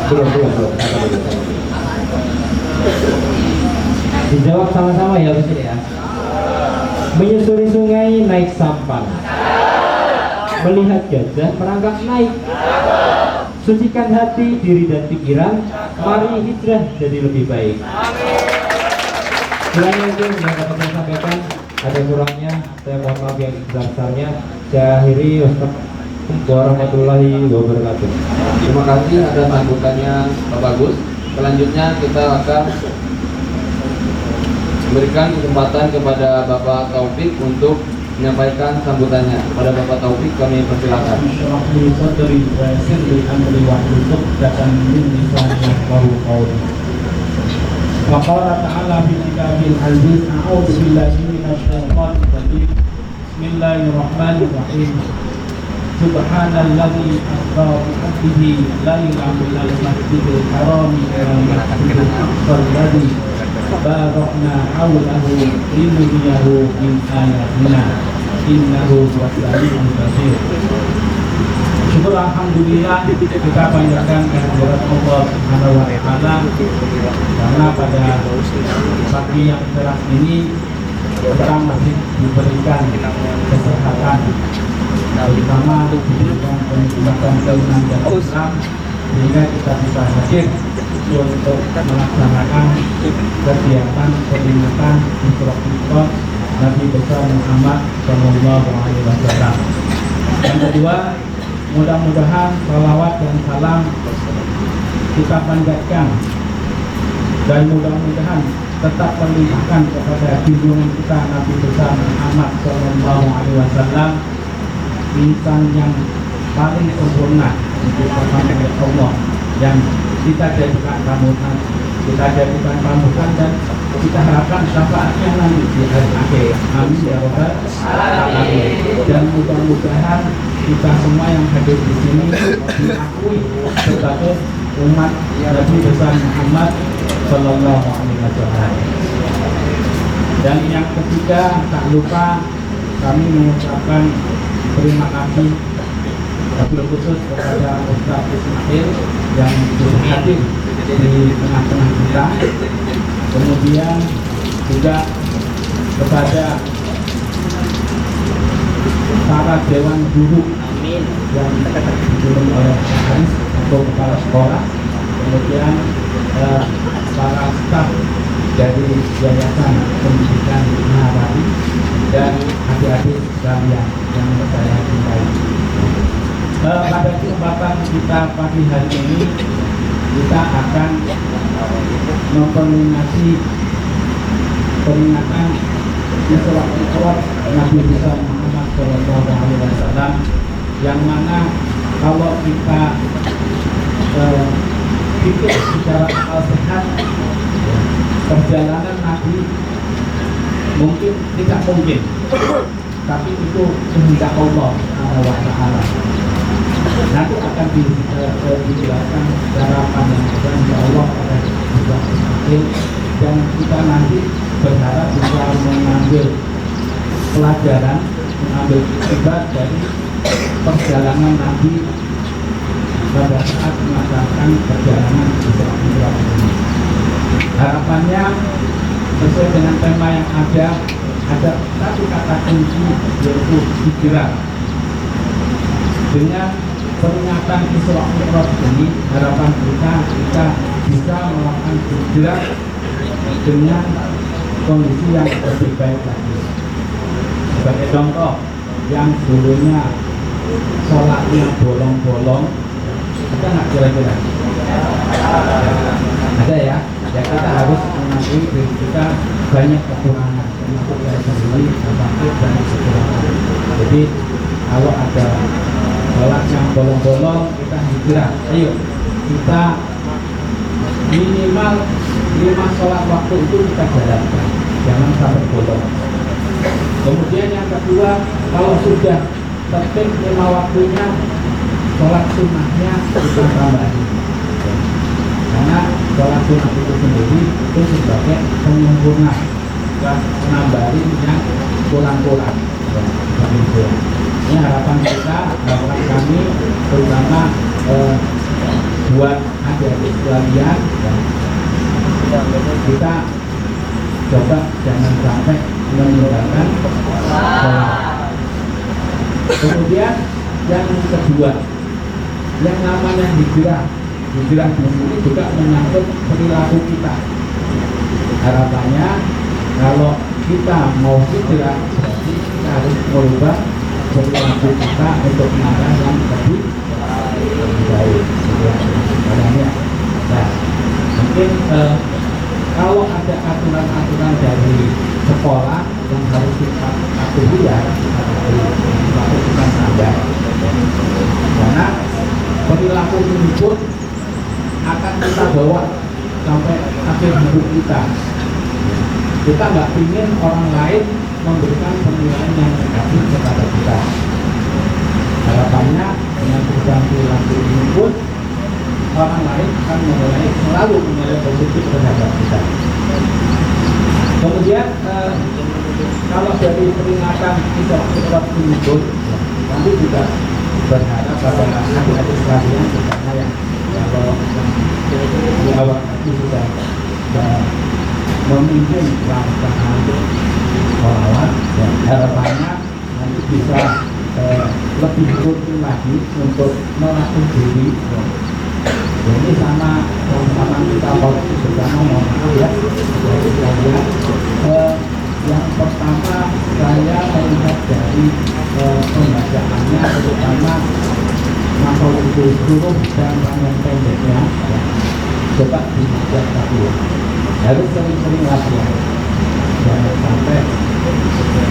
Belum. Dijawab sama-sama ya di sini ya. Menyusuri sungai naik sampan, melihat gajah merangkak naik. Sucikan hati, diri dan pikiran, mari hijrah jadi lebih baik. Selain itu yang dapat saya sampaikan, ada kurangnya saya mohon maaf yang sebesar-besarnya. Saya akhiri. Wassalamualaikum warahmatullahi wabarakatuh. Terima kasih atas sambutannya Pak Bagus. Selanjutnya kita akan memberikan kesempatan kepada Bapak Taufik untuk menyampaikan sambutannya. Pada Bapak Taufik kami persilakan. وقال تعالى في كتابه العزيز أعوذ بالله من الشيطان الرجيم بسم الله الرحمن الرحيم سبحان الذي أسرى بعبده ليلا من المسجد الحرام إلى المسجد الأقصى الذي باركنا حوله لنريه من آياتنا innahu huwas samiul basir. Syukur alhamdulillah kita panjatkan kehadirat Allah Subhanahu wa taala karena pada pagi yang cerah ini kita masih diberikan kesehatan, terutama diberikan kenikmatan keimanan dan Islam sehingga kita bisa hadir untuk melaksanakan kegiatan peringatan Isra Mi'raj Nabi besar Muhammad Sallallahu Alaihi Wasallam. Yang kedua, mudah-mudahan salawat dan salam kita panjatkan dan mudah-mudahan tetap melimpahkan kepada junjungan kita Nabi besar Muhammad Sallallahu Alaihi Wasallam, insan yang paling sempurna diciptakan oleh Allah, yang kita jadikan panutan, dan kita harapkan syafaatnya nanti di hari akhir. Amin ya rabbal alamin. Dan mudah-mudahan kita semua yang hadir di sini diakui sebagai umat Nabi besar Muhammad Sallallahu Alaihi Wasallam. Dan yang ketiga, tak lupa kami mengucapkan terima kasih wabil khusus kepada Ustaz Ismail yang sudah hadir di tengah-tengah kita. Kemudian juga kepada para dewan guru yang dipimpin oleh Haris atau kepala sekolah, kemudian para staf dari Yayasan Pendidikan Maharani dan adik-adik sekalian yang saya cintai. Pada kesempatan kita pagi hari ini kita akan memperingati peringatan Isra Mi'raj Nabi besar Muhammad Sallallahu Alaihi Wasallam, yang mana kalau kita pikir secara akal sehat, perjalanan Nabi mungkin tidak mungkin, tapi itu kehendak Allah Subhanahu wa taala. Nanti akan dijelaskan secara panjang lebar insya Allah pada bulan April, dan kita nanti berharap bisa mengambil pelajaran, mengambil akibat dari perjalanan Nabi pada saat melaksanakan perjalanan Isra Mi'raj ini. Harapannya sesuai dengan tema yang ada satu kata kunci, yaitu hijrah. Dengan peringatan Isra Mi'raj ini, harapan kita bisa melakukan hijrah dengan kondisi yang lebih baik lagi. Sebagai contoh, yang dulunya sholatnya bolong-bolong, kita nggak kira-kira ada ya kita harus mengakui diri kita banyak kekurangan, termasuk dari sendiri, sakit dan kekurangan. Jadi kalau ada sholat yang bolong-bolong, kita hijrah. Ayo kita minimal 5 sholat waktu itu kita jalankan, jangan sampai bolong. Kemudian yang kedua, kalau sudah tertib 5 waktunya, sholat sunnahnya kita tambahin, karena sholat sunnah itu sendiri itu sebagai penyempurna, bukan menambahin yang kurang-kurang. Ini harapan kita, harapan kami, terutama buat adik-adik sekalian, kita coba jangan sampai meninggalkan sholat. Kemudian yang kedua, yang namanya hijrah di sini juga menyangkut perilaku kita. Harapannya kalau kita mau hijrah, berarti kita harus merubah perilaku kita untuk mengarah yang lebih baik. Nah, mungkin kalau ada aturan-aturan dari sekolah yang harus kita patuhi, ya lakukan saja, karena perilaku ini pun akan kita bawa sampai akhir hidup kita. Kita nggak ingin orang lain memberikan penilaian yang negatif kepada kita. Harapannya dengan perubahan perilaku ini pun orang lain akan selalu menilai positif terhadap kita. Kemudian kalau dari peringatan kita seperti itu, kami juga berharap pada adik-adik sekalian, terutama yang kalau di awal tadi sudah memimpin pelaksanaan sholawat, dan harapannya nanti bisa lebih rutin lagi untuk melatih diri. Jadi sama kita bersama mohon maaf ya, jadi saya yang pertama saya melihat dari pembacaannya, terutama makhluk huruf dan panjang pendeknya, ya. Coba dibaca satu, harus sering-sering latihan. Jangan sampai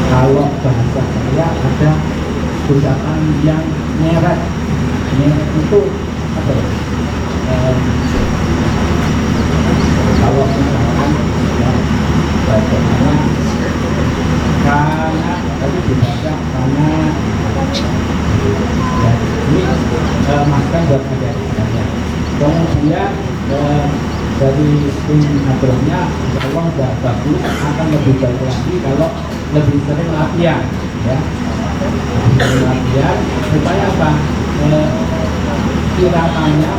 kalau bahasa saya ada ucapan yang nyeret itu apa ya? Kalau misalkan ya, bacanya karena tadi dibaca karena ya, ini masukan buat adik-adiknya. Kemudian dari tim nadrahnya Allah sudah bagus, akan lebih baik lagi kalau lebih sering latihan, ya. Lebih latihan supaya apa? Kiratannya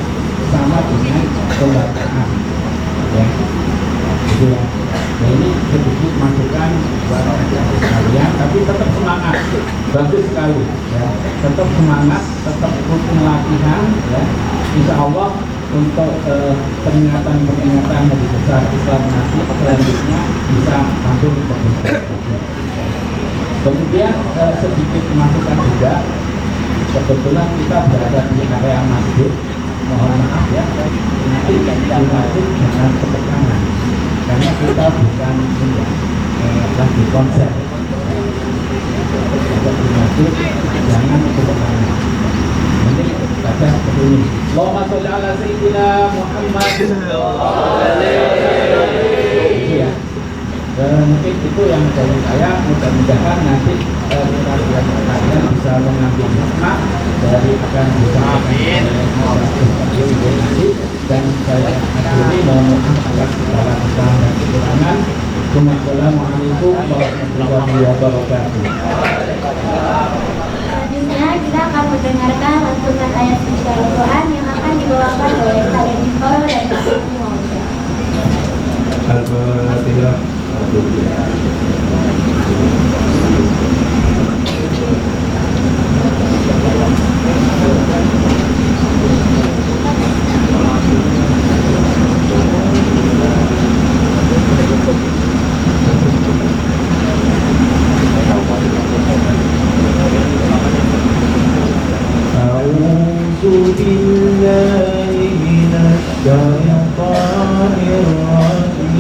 sama dengan pembacaan, ya. Gitu ya. Nah, ini sedikit masukan buat adik-adik sekalian, tapi tetap semangat, bagus sekali, ya. Tetap semangat, tetap rutin latihan, ya. Insya Allah untuk peringatan-peringatan lebih besar Islam nanti selanjutnya bisa langsung diperlukan. Kemudian sedikit masukan juga, kebetulan kita berada di area masjid, mohon maaf ya, nanti di masjid jangan ketekanan, karena kita bukan lagi konser. Di masjid jangan ketekanan. Nanti baca seperti ini. Allahumma sholli ala sayyidina Muhammad. Ya. Mungkin itu yang dari saya. Mudah-mudahan nanti kalian bisa mengambil hikmah dari akan disampaikan nanti, dan saya akhiri mohon maaf atas segala kesalahan dan kekurangan. Wassalamualaikum warahmatullahi wabarakatuh. Selanjutnya kita akan mendengarkan lantunan ayat suci Al-Quran yang akan dibawakan oleh Khalid Niforo dan Pak Mauja. Al-Fatihah. أعوذ بالله من الشيطان الرجيم.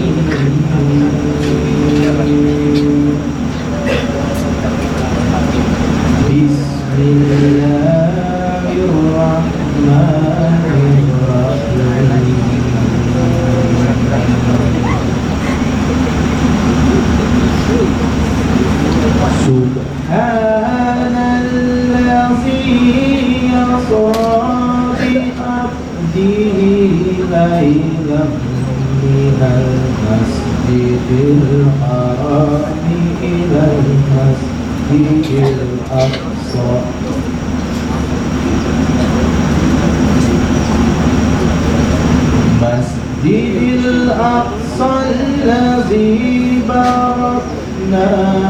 بسم الله الرحمن الرحيم. سبحان الذي يسرى بعبده ليلا من المسجد الحرام إلى المسجد الأقصى مسجد الأقصى الذي باركنا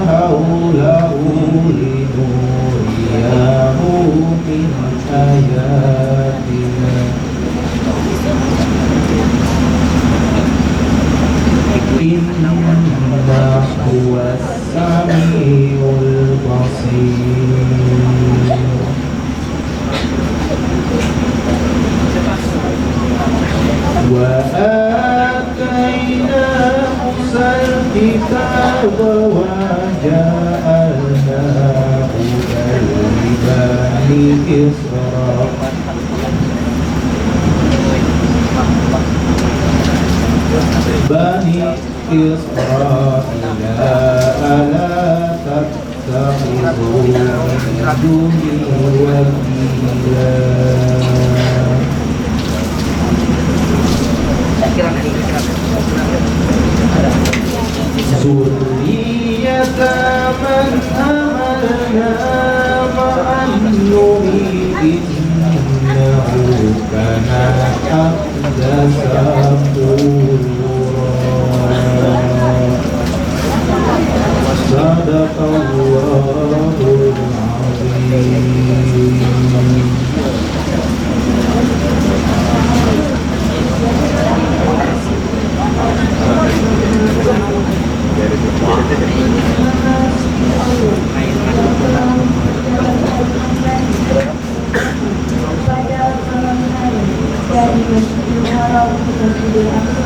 حوله لنريه من آياتنا إنه هو السميع البصير. وآتينا موسى الكتاب وجعلناه لبني إسرائيل ألا تتخذوا من دوني وكيلا ذرية صدق الله العظيم. pada malam hari dari Masjidil Haram ke Masjidil Aqsa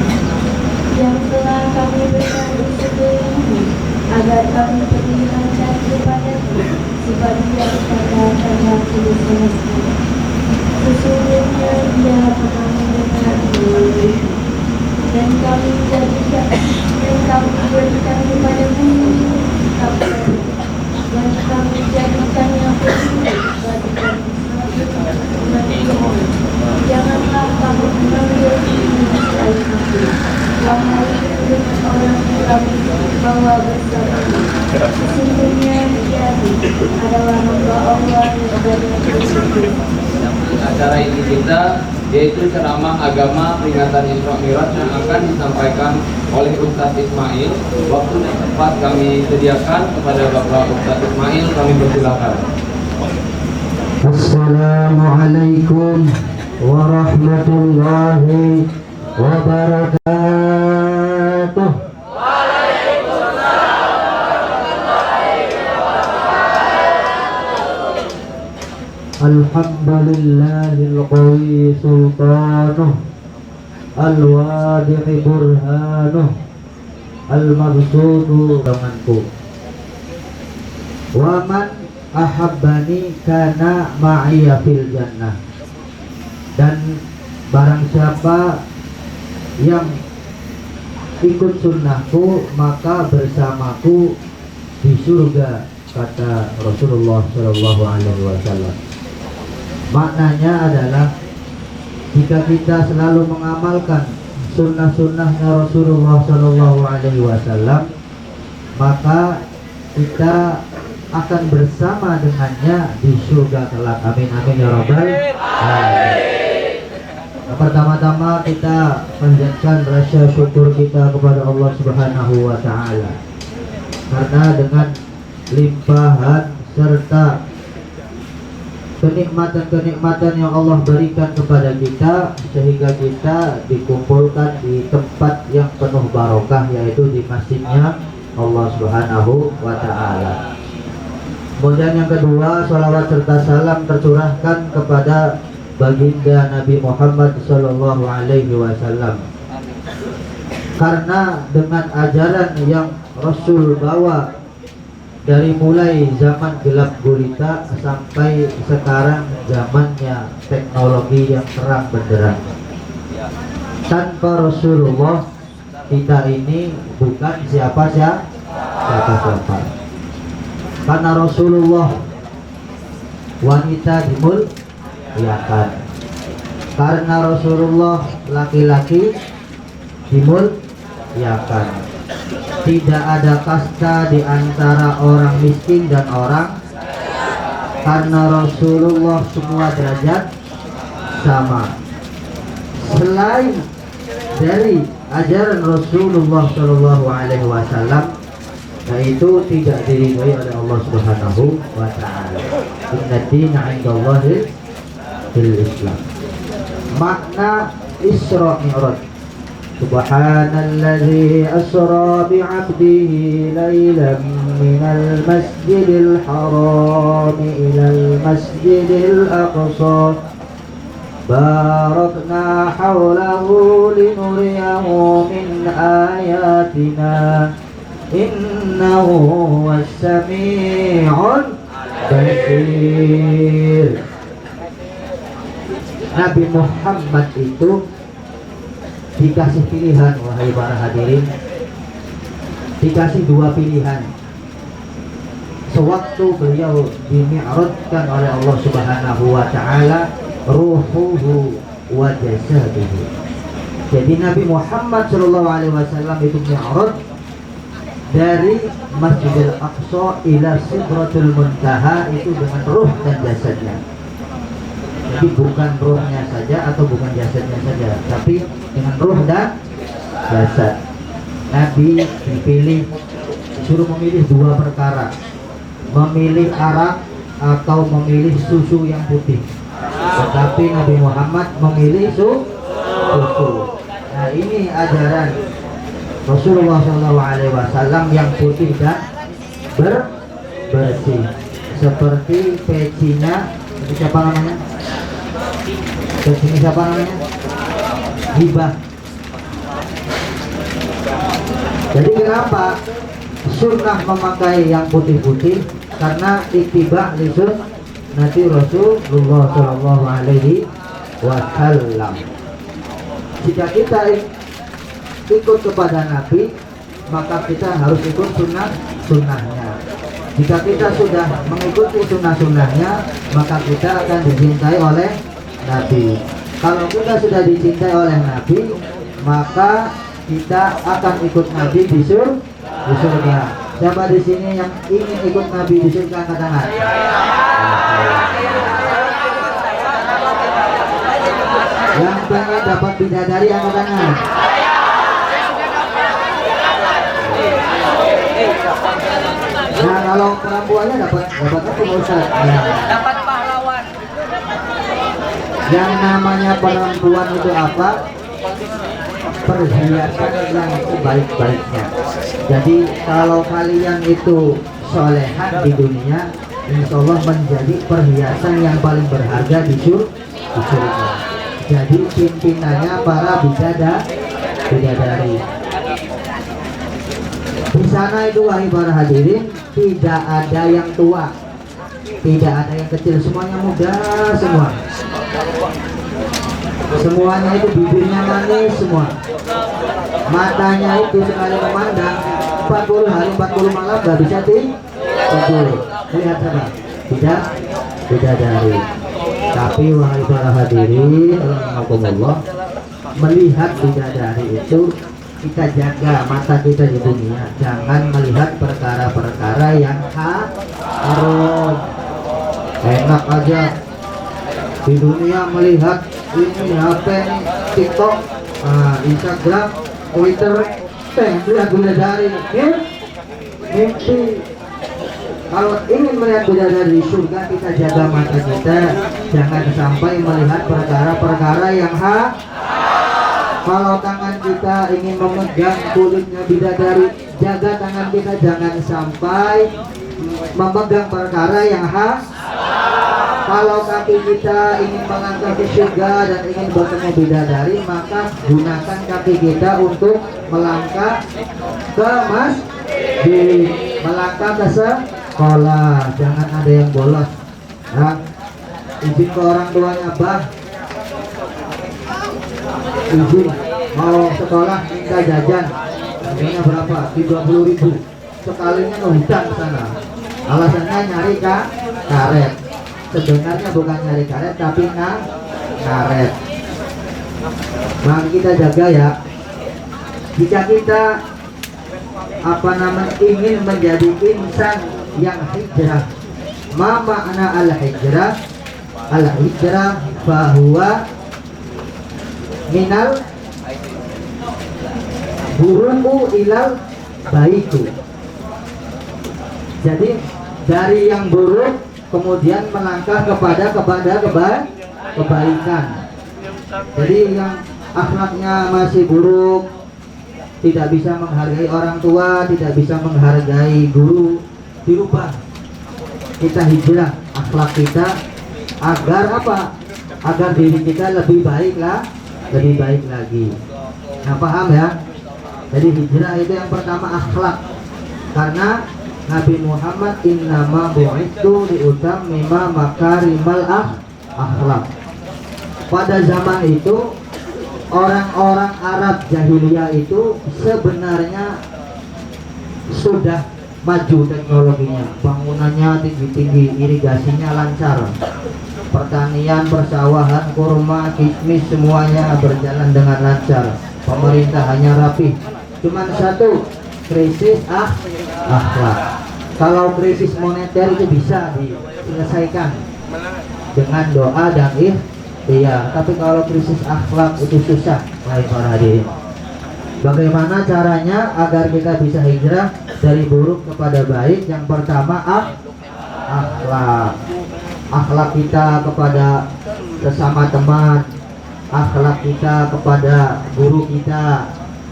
yang telah kami bersama sebelumnya agar kami beringatkan kepadanya sebab dia pada karena tulisan sesungguhnya dia pernah mendengar dan kami berikan kepada bumi dan kami jadikan yang bagi kami. Janganlah kamu mengambil ini selain aku. Wahai dengan orang kami bawa bersama. Sesungguhnya dia adalah hamba Allah yang banyak bersyukur. Acara ini kita yaitu ceramah agama peringatan Isra Mi'raj yang akan disampaikan oleh Ustadz Ismail. Waktu dan tempat kami sediakan kepada Bapak Ustadz Ismail, kami persilakan. Assalamualaikum warahmatullahi wabarakatuh. Alhamdulillahil qawi sultanuh al-wadi'i burhanuh al-mabsutu tanganku. Wa man ahabbani kana ma'iyya fil jannah. Dan barang siapa yang ikut sunnahku maka bersamaku di surga, kata Rasulullah Shallallahu Alaihi Wasallam. Maknanya adalah jika kita selalu mengamalkan sunnah-sunnahnya Rasulullah Shallallahu Alaihi Wasallam, maka kita akan bersama dengannya di surga kelak. Amin amin ya rabbal alamin. Pertama-tama kita panjatkan rasa syukur kita kepada Allah Subhanahu wa taala, karena dengan limpahan serta kenikmatan-kenikmatan yang Allah berikan kepada kita, sehingga kita dikumpulkan di tempat yang penuh barokah, yaitu di masjidnya Allah Subhanahu wa taala. Kemudian yang kedua, salawat serta salam tercurahkan kepada baginda Nabi Muhammad sallallahu alaihi wasallam. Karena dengan ajaran yang Rasul bawa dari mulai zaman gelap gulita sampai sekarang zamannya teknologi yang terang benderang, tanpa Rasulullah kita ini bukan siapa-siapa. Karena Rasulullah wanita dimuliakan, karena Rasulullah laki-laki dimuliakan. Tidak ada kasta di antara orang miskin dan orang, karena Rasulullah semua derajat sama. Selain dari ajaran Rasulullah Shallallahu Alaihi Wasallam, yaitu tidak diridhoi oleh Allah Subhanahu wa taala. Inna dina 'indallahi al-Islam. Makna Isra Mi'raj. Subhanalladzi asra bi'abdihi laylan minal masjidil haram ilal masjidil aqsa barakna hawlahu linuriyahu min ayatina innahu huwas sami'ul basir. Nabi Muhammad itu dikasih pilihan, wahai para hadirin, dikasih dua pilihan. Sewaktu beliau dimi'rajkan oleh Allah Subhanahu wa taala ruhuhu wa jasaduhu. Jadi Nabi Muhammad sallallahu alaihi wasallam itu mi'raj dari Masjidil Aqsa ila Sidratul Muntaha, itu dengan ruh dan jasadnya. Jadi bukan rohnya saja atau bukan jasadnya saja, tapi dengan roh dan jasad. Nabi dipilih, disuruh memilih dua perkara, memilih arak atau memilih susu yang putih. Tetapi Nabi Muhammad memilih susu. Nah, ini ajaran Rasulullah SAW yang putih dan bersih. Seperti pecinya, siapa namanya? Pecinya siapa namanya? Hibah. Jadi kenapa sunnah memakai yang putih-putih? Karena ittiba li sunnati Rasulullah sallallahu alaihi wasallam. Jika kita ikut kepada Nabi, maka kita harus ikut sunnahnya. Jika kita sudah mengikuti sunnahnya, maka kita akan dicintai oleh Nabi. Kalau kita sudah dicintai oleh Nabi, maka kita akan ikut Nabi di surga. Siapa di sini yang ingin ikut Nabi di surga, angkat tangan. Yang pengen dapat bidadari, angkat tangan. Nah, kalau perempuannya dapat apa Ustaz? Nah. Dapat pahlawan. Yang namanya perempuan itu apa? Perhiasan yang sebaik-baiknya. Jadi kalau kalian itu solehan di dunia, insya Allah menjadi perhiasan yang paling berharga di surga. Jadi pimpinannya para bidadari. Di sana itu wahai para hadirin, tidak ada yang tua, tidak ada yang kecil, semuanya muda semua. Semuanya itu bibirnya manis semua. Matanya itu sekali memandang 40 hari 40 malam gak bisa tidur. Lihat sana, bidadari. Tapi wahai para hadirin, alhamdulillah, melihat bidadari itu kita jaga mata kita di dunia, jangan melihat perkara-perkara yang haram. Enak aja di dunia melihat ini HP, TikTok, Instagram, Twitter, lihat bidadari, mimpi. Kalau ingin melihat bidadari di surga, kita jaga mata kita, jangan sampai melihat perkara-perkara yang haram. Kalau tangan kita ingin memegang kulitnya bidadari, jaga tangan kita jangan sampai memegang perkara yang haram. Kalau kaki kita ingin melangkah ke surga dan ingin bertemu bidadari, maka gunakan kaki kita untuk melangkah ke masjid, melangkah ke sekolah. Jangan ada yang bolos. Nah, izin ke orang tuanya, bah, izin mau sekolah minta jajan, harganya berapa? 30.000. Sekalinya ke hutan ke sana. Alasannya nyari karet. Sebenarnya bukan nyari karet, tapi karet. Maka kita jaga ya. Jika kita ingin menjadi insan yang hijrah, ma makna al-hijrah? Al-hijrah bahwa minal buruku ilal baitu. Jadi dari yang buruk kemudian melangkah kepada kebaikan. Jadi yang akhlaknya masih buruk, tidak bisa menghargai orang tua, tidak bisa menghargai guru, dirubah. Kita hijrah akhlak kita agar apa? Agar diri kita lebih baik lagi. Nah, paham ya? Jadi hijrah itu yang pertama akhlak. Karena Nabi Muhammad innama bu'itsu liutammima makarimal akhlak. Pada zaman itu orang-orang Arab jahiliyah itu sebenarnya sudah maju teknologinya, bangunannya tinggi-tinggi, irigasinya lancar, pertanian, persawahan, kurma, kismis semuanya berjalan dengan lancar, pemerintahannya rapi. Cuman satu, krisis akhlak. Kalau krisis moneter itu bisa diselesaikan, dengan doa dan ikhtiar. Tapi kalau krisis akhlak itu susah, wahai para hadirin. Bagaimana caranya agar kita bisa hijrah dari buruk kepada baik? Yang pertama akhlak. Akhlak kita kepada sesama teman, akhlak kita kepada guru kita,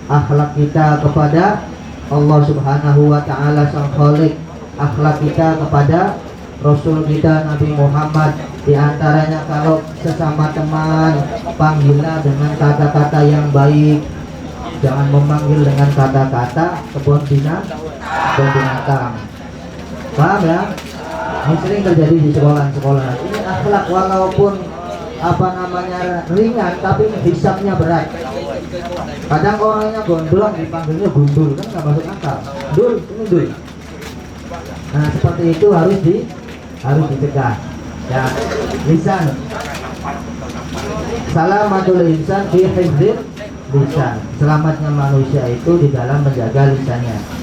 akhlak kita kepada Allah Subhanahu wa Ta'ala Sang Khaliq, akhlak kita kepada Rasul kita Nabi Muhammad. Di antaranya kalau sesama teman, panggillah dengan kata-kata yang baik, jangan memanggil dengan kata-kata kebun binatang. Paham ya? Ini sering terjadi di sekolah-sekolah. Ini akhlak walaupun ringan, tapi hisabnya berat. Kadang orangnya gondrong dipanggilnya gundul, kan nggak masuk akal. Dul, ini dul. Nah seperti itu harus dicegah. Ya, lisan. Salamatul insan fi hifdzil lisan. Selamatnya manusia itu di dalam menjaga lisannya.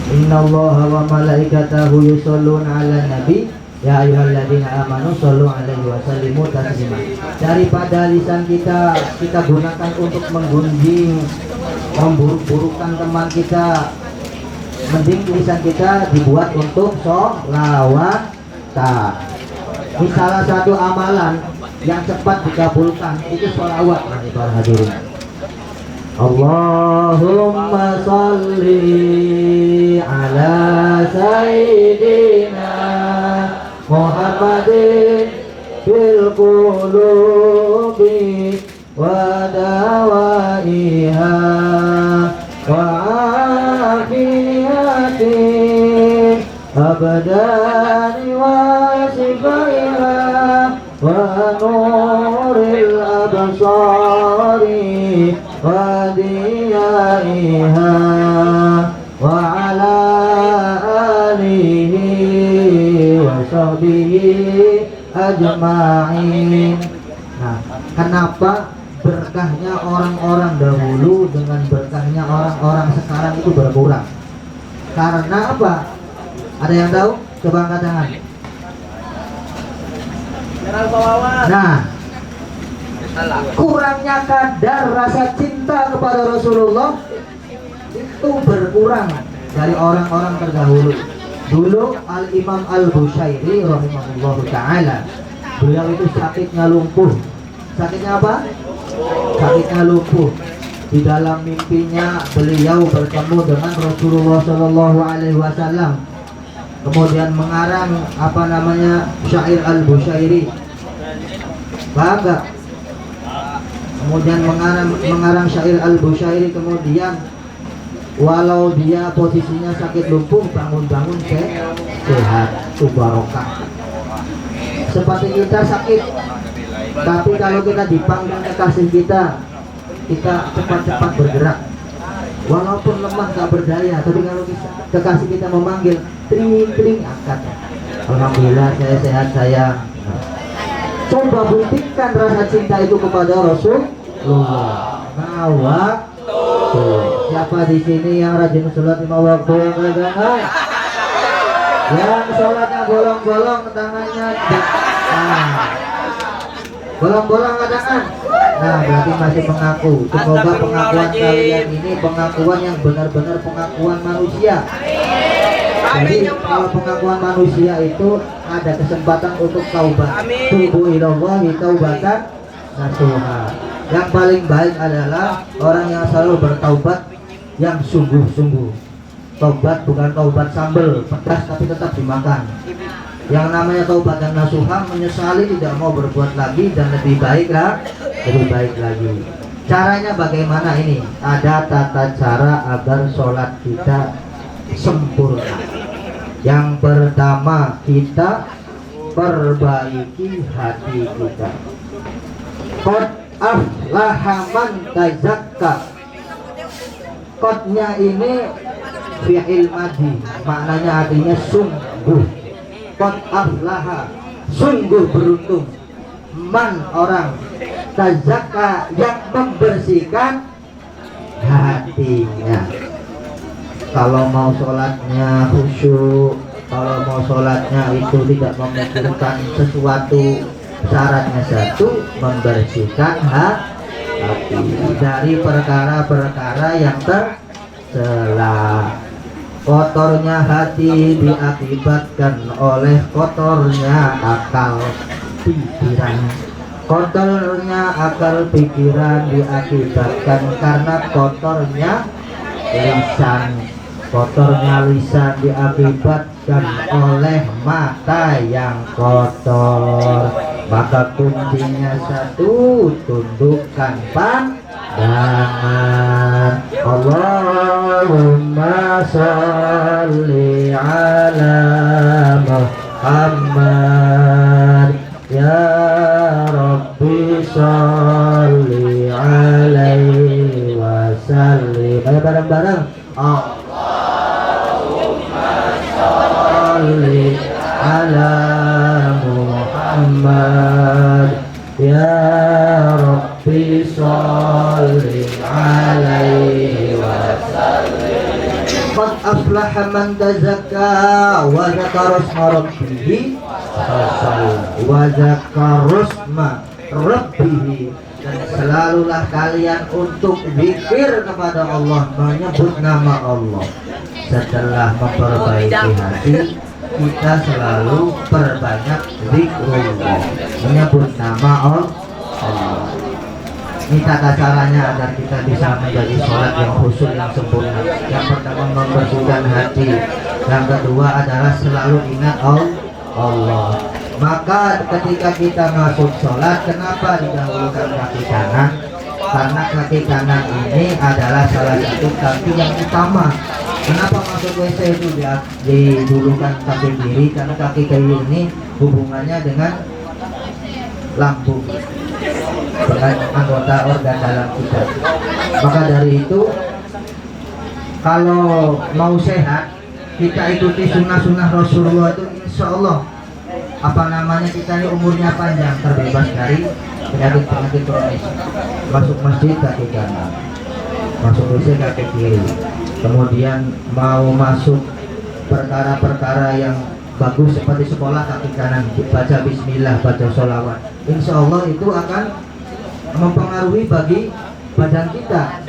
Innallaha wa malaikatahu yusholluna 'alan nabi ya ayyuhalladzina amanu shollu 'alaihi wa sallimu taslima. Daripada lisan kita gunakan untuk menggunjing, memburuk-burukkan teman kita, mending lisan kita dibuat untuk sholawatan. Ini salah satu amalan yang cepat dikabulkan, itu sholawat, para hadirin. Allahumma salli ala sayyidina Muhammadin fil qulubi wa dawaiha wa afiyati abdani wa sifaiha wa nuril absari wa diyaiha wa ala alihi wa sahbihi ajma'in. Nah, kenapa berkahnya orang-orang dahulu dengan berkahnya orang-orang sekarang itu berkurang? Karena apa? Ada yang tahu? Coba angkat tangan. Nah, kurangnya kadar rasa cinta kepada Rasulullah itu berkurang dari orang-orang terdahulu. Dulu Al-Imam Al-Bushairi rahimahullahu ta'ala, beliau itu sakitnya lumpuh. Sakitnya apa? Sakitnya lumpuh. Di dalam mimpinya beliau bertemu dengan Rasulullah Shallallahu Alaihi Wasallam. Kemudian mengarang syair Al-Bushairi. Paham gak? Kemudian mengarang syair Al-Bushairi. Kemudian walau dia posisinya sakit lumpuh, bangun-bangun sehat, barokah. Seperti kita sakit, tapi kalau kita dipanggil kekasih kita cepat-cepat bergerak. Walaupun lemah gak berdaya, tapi kalau kekasih kita memanggil, tring angkat. Alhamdulillah saya sehat sayang. Coba buktikan rasa cinta itu kepada Rasulullah. Nawak. Siapa di sini yang rajin sholat 5 waktu? Yang sholatnya bolong-bolong tangannya. Bolong-bolong tangan. Nah, berarti masih mengaku. Semoga pengakuan kalian ini pengakuan yang benar-benar pengakuan manusia. Jadi kalau pengakuan manusia itu ada kesempatan untuk taubat. Tubu ilallahi taubatan nasuha. Yang paling baik adalah orang yang selalu bertaubat yang sungguh-sungguh. Taubat bukan taubat sambal pedas tapi tetap dimakan. Yang namanya taubat dan nasuha, menyesali tidak mau berbuat lagi dan lebih baik lagi. Caranya bagaimana ini? Ada tata cara agar sholat kita sempurna. Yang pertama, kita perbaiki hati kita. Qad aflaha man tazakka. Qadnya ini fi'il madhi, maknanya artinya sungguh. Qad aflaha, sungguh beruntung. Man, orang, tazakka, yang membersihkan hatinya. Kalau mau sholatnya khusyuk, kalau mau sholatnya itu tidak memikirkan sesuatu, syaratnya satu, membersihkan hati dari perkara-perkara yang tercela. Kotornya hati diakibatkan oleh kotornya akal pikiran. Kotornya akal pikiran diakibatkan karena kotornya lisan. Kotornya lisan diakibatkan oleh mata yang kotor. Maka kuncinya satu, tundukkan pandangan. Allahumma sholli ala Muhammad. Ya Rabbi sholli alaihi wasallim. Ayo bareng-bareng. Sholli ala Muhammad. Ya Rabbi sholli alaihi wasallim. Qad aflaha man tazakka wa dzakara isma rabbih wa dzakara isma rabbih. Dan selalulah kalian untuk zikir kepada Allah, menyebut nama Allah. Setelah memperbaiki hati, kita selalu perbanyak zikrullah, menyebut nama Allah. Ini tata caranya agar kita bisa menjadi sholat yang khusyuk, yang sempurna. Yang pertama membersihkan hati, yang kedua adalah selalu ingat Allah. Maka ketika kita masuk sholat, kenapa didahulukan kaki kanan? Karena kaki kanan ini adalah salah satu kaki yang utama. Kenapa masuk WC itu didulukan kaki kiri? Karena kaki kiri ini hubungannya dengan lambung, dengan anggota organ dalam kita. Maka dari itu, kalau mau sehat, kita ikuti sunnah-sunnah Rasulullah itu, insya Allah kita ini umurnya panjang, terbebas dari penyakit-penyakit kronis. Masuk masjid kaki kanan, masuk WC kaki kiri. Kemudian mau masuk perkara-perkara yang bagus seperti sekolah kaki kanan, baca bismillah, baca sholawat. Insya Allah itu akan mempengaruhi bagi badan kita.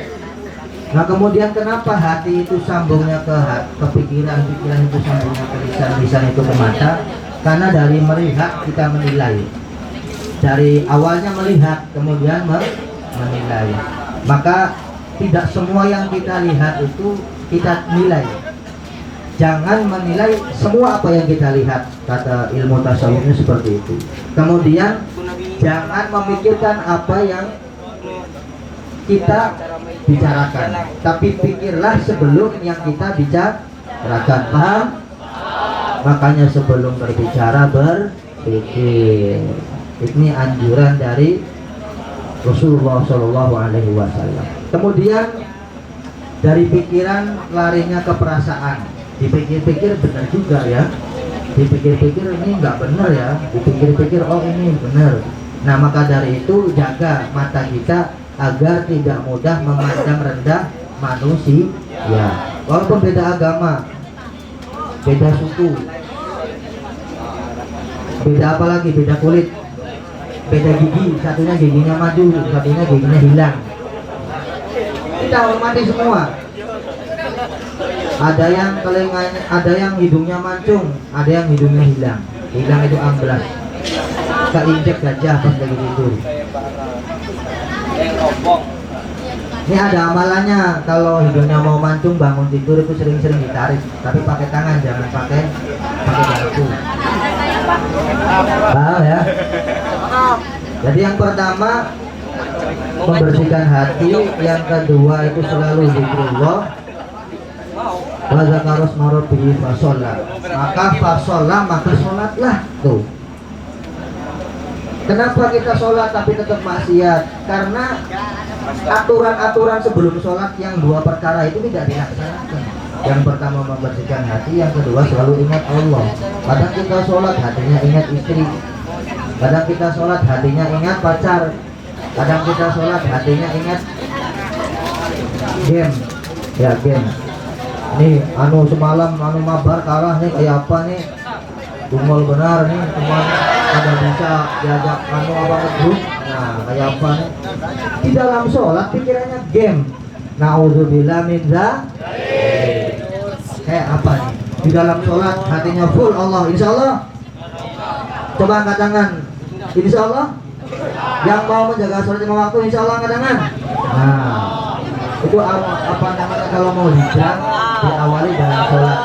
Nah kemudian kenapa hati itu sambungnya ke pikiran, pikiran itu sambungnya ke lisan, lisan itu ke mata? Karena dari melihat kita menilai. Dari awalnya melihat, kemudian menilai. Maka tidak semua yang kita lihat itu kita nilai. Jangan menilai semua apa yang kita lihat, kata ilmu tasawufnya seperti itu. Kemudian jangan memikirkan apa yang kita bicarakan, tapi pikirlah sebelum yang kita bicarakan. Paham? Makanya sebelum berbicara berpikir. Ini anjuran dari Rasulullah Shallallahu Alaihi Wasallam. Kemudian dari pikiran larinya ke perasaan. Dipikir-pikir benar juga ya. Dipikir-pikir ini nggak benar ya. Dipikir-pikir oh ini benar. Nah maka dari itu jaga mata kita agar tidak mudah memandang rendah manusia. Ya, walaupun beda agama, beda suku, beda apa lagi, beda kulit, beda gigi, satunya giginya maju, satunya giginya hilang. Kita hormati semua. Ada yang telinganya, ada yang hidungnya mancung, ada yang hidungnya hilang. Hilang itu amblas. Keinjek gajah pas lagi tidur. Ini ada amalannya. Kalau hidungnya mau mancung bangun tidur itu sering-sering ditarik, tapi pakai tangan, jangan pakai garpu. Paham ya? Jadi yang pertama membersihkan hati, yang kedua itu selalu zikrullah. Wa dzakara isma rabbih fa shalla. Maka fa shalla, maka sholatlah tuh. Kenapa kita sholat tapi tetap maksiat? Karena aturan-aturan sebelum sholat yang dua perkara itu tidak dilaksanakan. Yang pertama membersihkan hati, yang kedua selalu ingat Allah. Kadang kita sholat hatinya ingat istri, kadang kita sholat hatinya ingat pacar, kadang kita sholat hatinya ingat game, ya game. Nih anu semalam anu mabar kalah nih kayak apa nih? Tunggal benar nih teman ada bisa diajak anu apa grup. Nah kayak apa nih? Di dalam sholat pikirannya game. Nauzubillah min dzalik. Kayak apa nih? Di dalam sholat hatinya full Allah, insya Allah. Coba angkat tangan, insya Allah. Yang mau menjaga sholat lima waktu, insya Allah angkat tangan. Nah, itu apa namanya kalau mau hijrah diawali dalam sholat.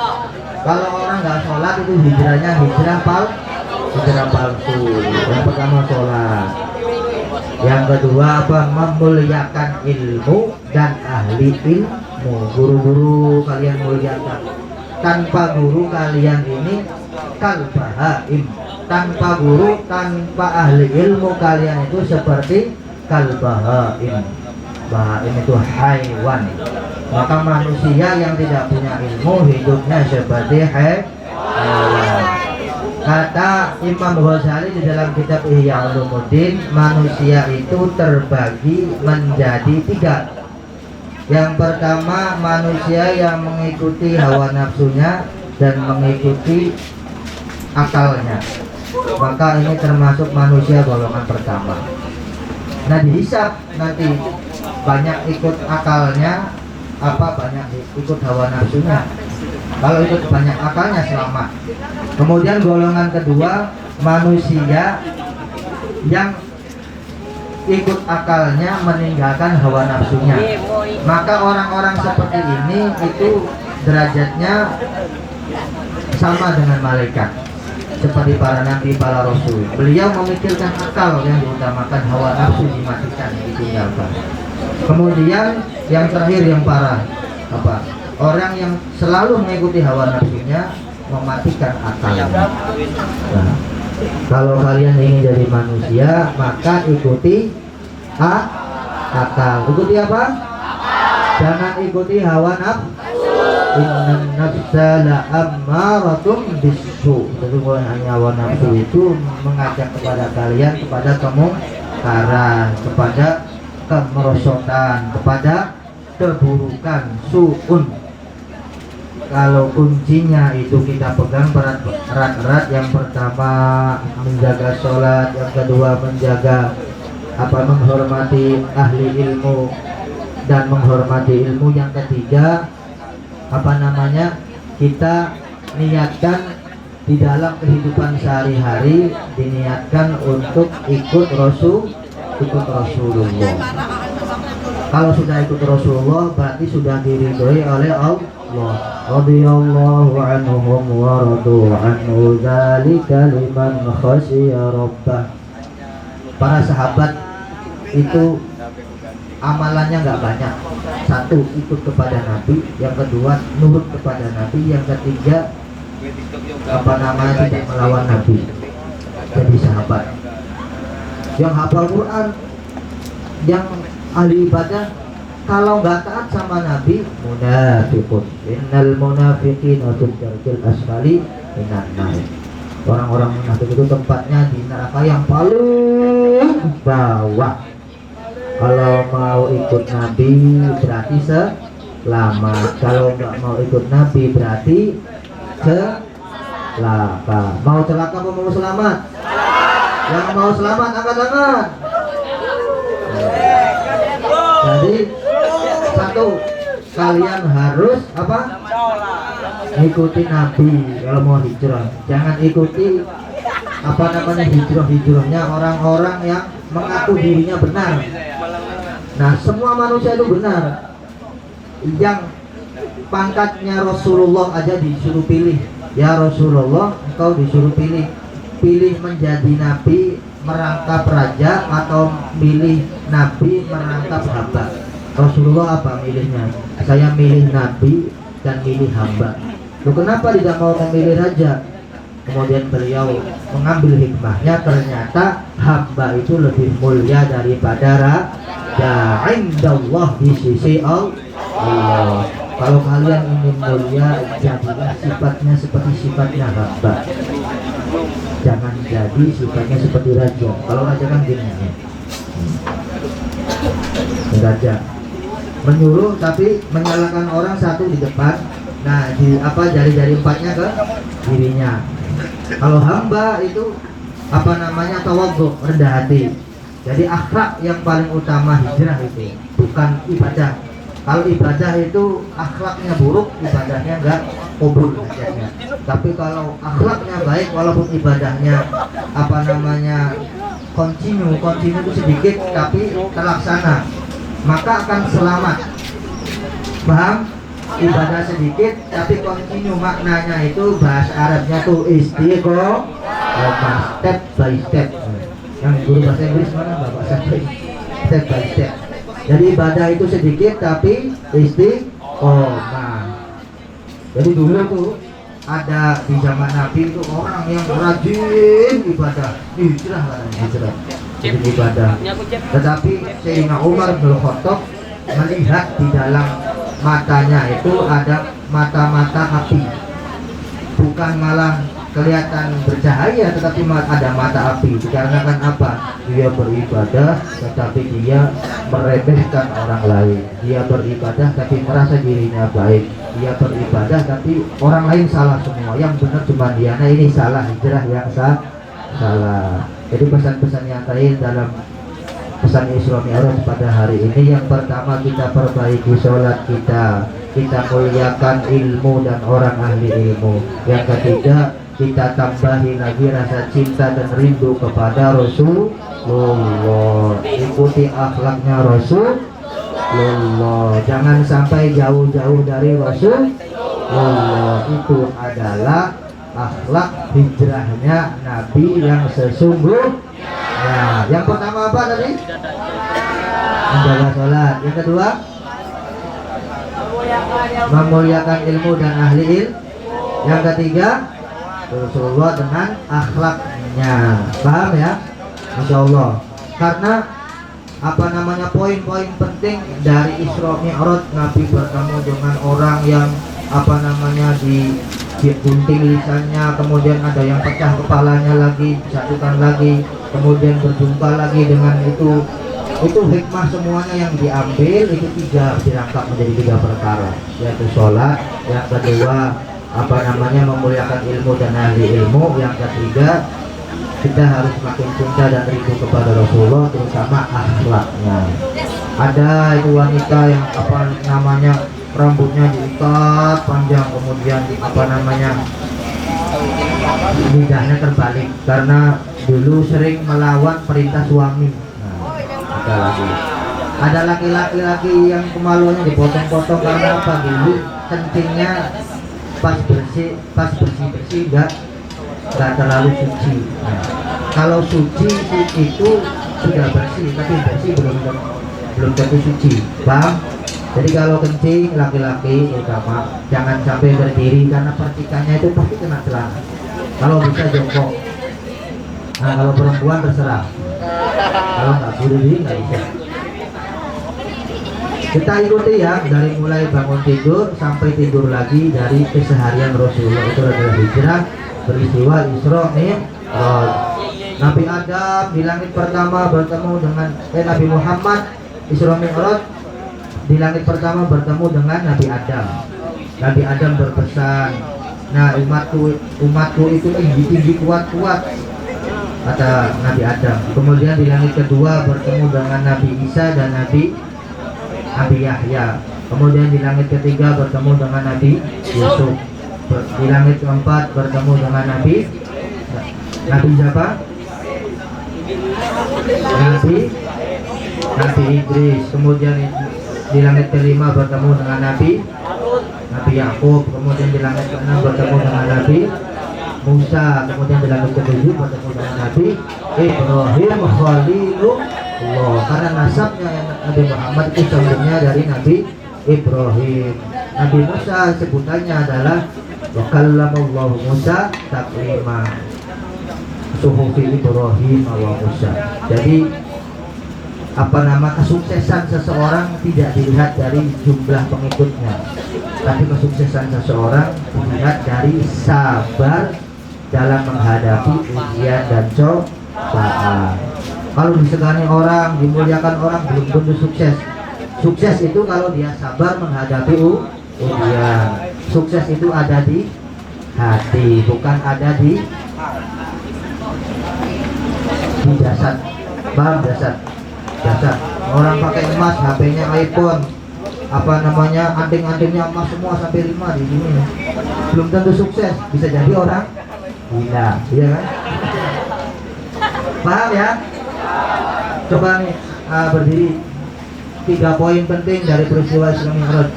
Kalau orang nggak sholat itu hijrahnya hijrah palsu. Yang pertama sholat. Yang kedua apa? Memuliakan ilmu dan ahli ilmu. Guru-guru kalian muliakan. Tanpa guru kalian ini kalbahaim. Tanpa guru, tanpa ahli ilmu kalian itu seperti kalbahaim. Bahaim itu haiwan. Maka manusia yang tidak punya ilmu hidupnya seperti haiwan. Kata Imam Ghazali di dalam kitab Ihya Ulumuddin, manusia itu terbagi menjadi 3. Yang pertama manusia yang mengikuti hawa nafsunya dan mengikuti akalnya. Maka ini termasuk manusia golongan pertama. Nah dihisab nanti banyak ikut akalnya apa banyak ikut hawa nafsunya. Kalau ikut banyak akalnya selamat. Kemudian golongan kedua manusia yang ikut akalnya meninggalkan hawa nafsunya. Maka orang-orang seperti ini itu derajatnya sama dengan malaikat, seperti para nabi, para rasul. Beliau memikirkan akal yang diutamakan, hawa nafsu dimatikan, ditinggalkan. Kemudian yang terakhir yang parah apa? Orang yang selalu mengikuti hawa nafsunya mematikan akalnya. Nah, kalau kalian ingin jadi manusia, maka ikuti akal. Ikuti apa? Jangan ikuti hawa nafsu. Innan nafsa la'ammaratun bisu. Sesungguhnya hawa nafsu itu mengajak kepada kalian kepada kemungkaran, kepada kemerosotan, kepada keburukan, su'un. Kalau kuncinya itu kita pegang erat-erat. Yang pertama menjaga sholat, yang kedua menjaga menghormati ahli ilmu dan menghormati ilmu, yang ketiga kita niatkan di dalam kehidupan sehari-hari, diniatkan untuk ikut Rasulullah. Kalau sudah ikut Rasulullah berarti sudah diridhoi oleh Allah. Radhiyallahu anhum wa radu anhu dzalika liman khasyiya rabbah. Para sahabat itu amalannya nggak banyak. Satu, ikut kepada Nabi. Yang kedua, nurut kepada Nabi. Yang ketiga, tidak melawan Nabi. Jadi sahabat yang hafal Quran, yang ahli ibadah. Kalau nggak taat sama Nabi, munafiqun. Innal munafiqina fi darkil asfali minan nar. Orang-orang munafik itu tempatnya di neraka yang paling bawah. Kalau mau ikut Nabi berarti selamat. Kalau nggak mau ikut Nabi berarti celaka. Mau celaka apa mau selamat? Yang mau selamat angkat tangan. Jadi satu, kalian harus ikuti Nabi kalau mau hijrah. Jangan ikuti hijrahnya orang-orang yang mengaku dirinya benar. Nah, semua manusia itu benar. Yang pangkatnya Rasulullah aja disuruh pilih. Ya Rasulullah, engkau disuruh pilih menjadi nabi merangkap raja atau milih nabi merangkap hamba. Rasulullah apa milihnya? Saya milih nabi dan milih hamba. Loh, kenapa tidak mau memilih raja? Kemudian beliau mengambil hikmahnya, ternyata hamba itu lebih mulia daripada raja indallah, di sisi Allah. Kalau kalian ingin mulia, jadilah sifatnya seperti sifatnya hamba. Jangan jadi sifatnya seperti raja. Kalau raja kan gini, raja menyuruh tapi menyalahkan orang satu di depan, Nah, di apa jari-jari empatnya ke dirinya. Kalau hamba itu apa namanya tawadhu, rendah hati. Jadi akhlak yang paling utama hijrah itu, bukan ibadah. Kalau ibadah itu akhlaknya buruk, ibadahnya enggak kubur hajatnya. Tapi kalau akhlaknya baik, walaupun ibadahnya apa namanya kontinu itu sedikit tapi terlaksana, maka akan selamat. Paham? Ibadah sedikit tapi kontinu, maknanya itu bahasa Arabnya tuh istiqomah, step by step. Yang guru bahasa Inggris mana Bapak saya? Step by step. Jadi ibadah itu sedikit tapi istiqomah. Jadi dulu tuh ada di zaman Nabi itu orang yang rajin ibadah, hijrah katanya, hijrah jadi ibadah. Tetapi Sayyidina Umar bin Khattab melihat di dalam matanya itu ada mata-mata api, bukan malah kelihatan bercahaya, tetapi ada mata api. Dikarenakan apa? Dia beribadah tetapi dia meremehkan orang lain. Dia beribadah tapi merasa dirinya baik. Dia beribadah tapi orang lain salah semua, yang benar cuma dia. Nah ini salah, hijrah yang salah. Jadi pesan-pesan yang lain dalam pesan Isra Mi'raj pada hari ini, yang pertama kita perbaiki sholat kita muliakan ilmu dan orang ahli ilmu. Yang ketiga, kita tambahi lagi rasa cinta dan rindu kepada Rasulullah, ikuti akhlaknya Rasulullah, jangan sampai jauh-jauh dari Rasulullah. Itu adalah akhlak hijrahnya Nabi yang sesungguhnya. Yang pertama apa tadi? Menjaga sholat. Yang kedua, memuliakan ilmu dan ahli ilmu. Yang ketiga, Rasulullah dengan akhlaknya. Paham ya? Masya Allah. Karena apa namanya poin-poin penting dari Isra Mi'raj, Nabi bertemu dengan orang yang apa namanya digunting lisannya, kemudian ada yang pecah kepalanya lagi, disatukan lagi, kemudian berjumpa lagi dengan itu hikmah semuanya yang diambil itu dirangkap menjadi 3 perkara, yaitu sholat. Yang kedua apa namanya memuliakan ilmu dan ahli ilmu. Yang ketiga, kita harus makin cinta dan rindu kepada Rasulullah, terutama akhlaknya. Ada itu wanita yang apa namanya rambutnya diikat panjang, kemudian apa namanya lidahnya terbalik karena dulu sering melawan perintah suami. Nah, ada laki-laki yang kemaluannya dipotong-potong karena apa? Dulu kencingnya pas bersih enggak terlalu suci. Nah, kalau suci itu sudah bersih, tapi bersih belum tentu suci. Paham? Jadi kalau kencing laki-laki terutama jangan sampai berdiri karena percikannya itu pasti kena celana. Kalau bisa jongkok. Nah kalau perempuan terserah. Kalau nggak berdiri nggak bisa. Kita ikuti ya dari mulai bangun tidur sampai tidur lagi dari keseharian Rasulullah. Itu adalah hijrah peristiwa Isra Mi'raj. Nabi Adam di langit pertama bertemu dengan Nabi Muhammad. Isra Mi'raj di langit pertama bertemu dengan Nabi Adam. Nabi Adam berpesan, nah umatku itu tinggi kuat kata Nabi Adam. Kemudian di langit kedua bertemu dengan Nabi Isa dan Nabi Yahya. Kemudian di langit ketiga bertemu dengan Nabi Yusuf. Di langit keempat bertemu dengan Nabi siapa? Nabi Idris. Kemudian di langit kelima bertemu dengan Nabi Yakub. Kemudian di langit keenam bertemu dengan Nabi Musa. Kemudian di langit ketujuh bertemu dengan Nabi Ibrahim Khalilullah, karena nasabnya Nabi Muhammad itu sambungnya dari Nabi Ibrahim. Nabi Musa sebutannya adalah wa kallamallahu Musa taklima, suhufi Ibrahim wa Musa. Jadi apa nama kesuksesan seseorang tidak dilihat dari jumlah pengikutnya, tapi kesuksesan seseorang dilihat dari sabar dalam menghadapi ujian dan cobaan. Kalau disegani orang, dimuliakan orang, belum tentu sukses. Sukses itu kalau dia sabar menghadapi ujian, Sukses itu ada di hati, bukan ada di jasad. Paham? Jasad. Orang pakai emas, HP-nya iPhone, apa namanya, anting-antingnya emas semua sampai 5 di sini, belum tentu sukses, bisa jadi orang gila, iya kan? Paham ya? Coba nih berdiri. 3 poin penting dari peristiwa Isra Mi'raj.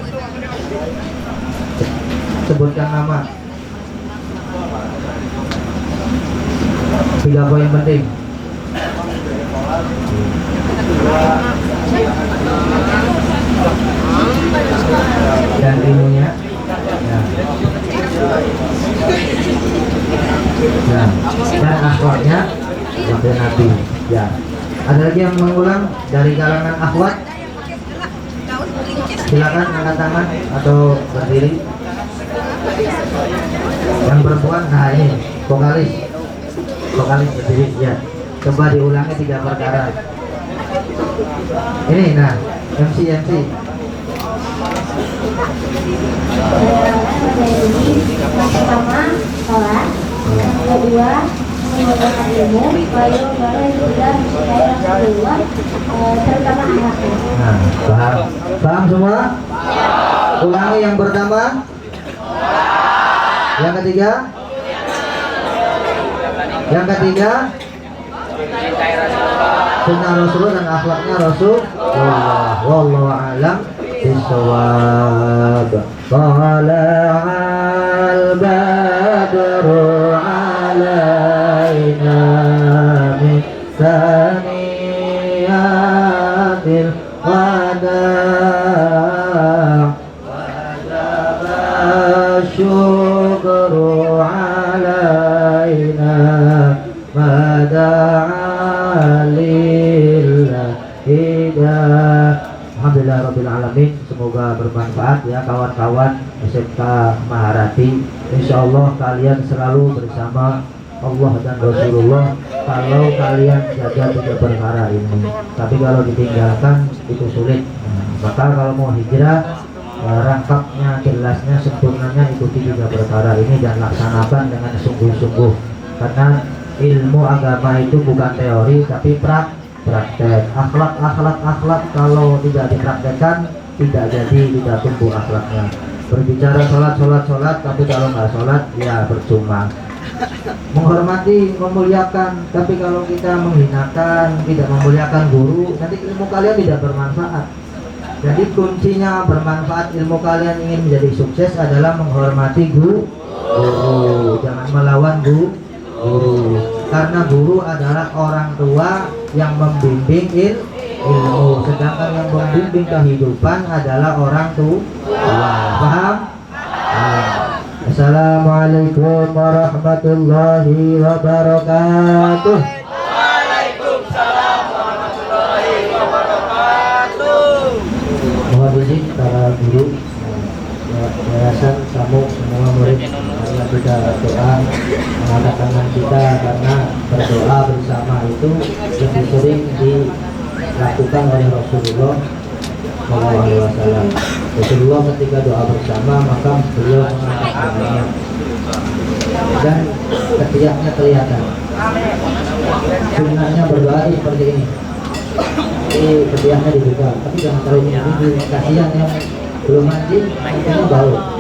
Sebutkan nama. 3 poin penting. Dan ilmunya ya. Dan akhwatnya sampai Nabi ya. Ada lagi yang mengulang dari kalangan akhwat? Silakan angkat tangan atau berdiri. Yang perempuan, nah ini vokalis berdiri ya. Coba diulangi 3 perkara ini. Nah, MC pertama sholat, yang kedua mengumpulkan ilmu, lalu yang ketiga mencintai Rasulullah, terutama anaknya. Nah, paham semua? Ulangi yang pertama, yang ketiga, sunnah Rasulullah dan akhlaknya Rasulullah. Wallahu a'lam bishawab. Tala'al badru alaina min saniyatil wada' wajaba syukru alaina mada'a lillahi. Alhamdulillah Rabbil Alamin. Semoga bermanfaat ya kawan-kawan SMK Maharati. Insyaallah kalian selalu bersama Allah dan Rasulullah kalau kalian jaga 3 perkara ini. Tapi kalau ditinggalkan itu sulit. Maka kalau mau hijrah, rangkapnya, jelasnya, sempurnanya ikuti 3 perkara ini dan laksanakan dengan sungguh-sungguh. Karena ilmu agama itu bukan teori tapi praktek. Akhlak kalau tidak dipraktekkan tidak jadi, tidak tumbuh akhlaknya. Berbicara sholat tapi kalau nggak sholat ya percuma. Menghormati, memuliakan, tapi kalau kita menghinakan, tidak memuliakan guru, nanti ilmu kalian tidak bermanfaat. Jadi kuncinya bermanfaat ilmu kalian ingin menjadi sukses adalah menghormati guru, jangan melawan guru. Karena guru adalah orang tua yang membimbing ilmu, sedangkan yang membimbing kehidupan adalah orang tua. Paham? Assalamualaikum warahmatullahi wabarakatuh. Waalaikumsalam warahmatullahi wabarakatuh. Mohon izin para guru, yayasan, tamu, semua murid, marilah kita doa, mengangkat tangan kita, karena berdoa bersama itu lebih sering dilakukan oleh Rasulullah SAW. Rasulullah ketika doa bersama maka beliau mengangkat tangannya dan ketiaknya kelihatan. Sunnahnya berdoa seperti ini. Ketiaknya dibuka, tapi jangan terlalu ini, kasihan yang belum mandi, nantinya bau.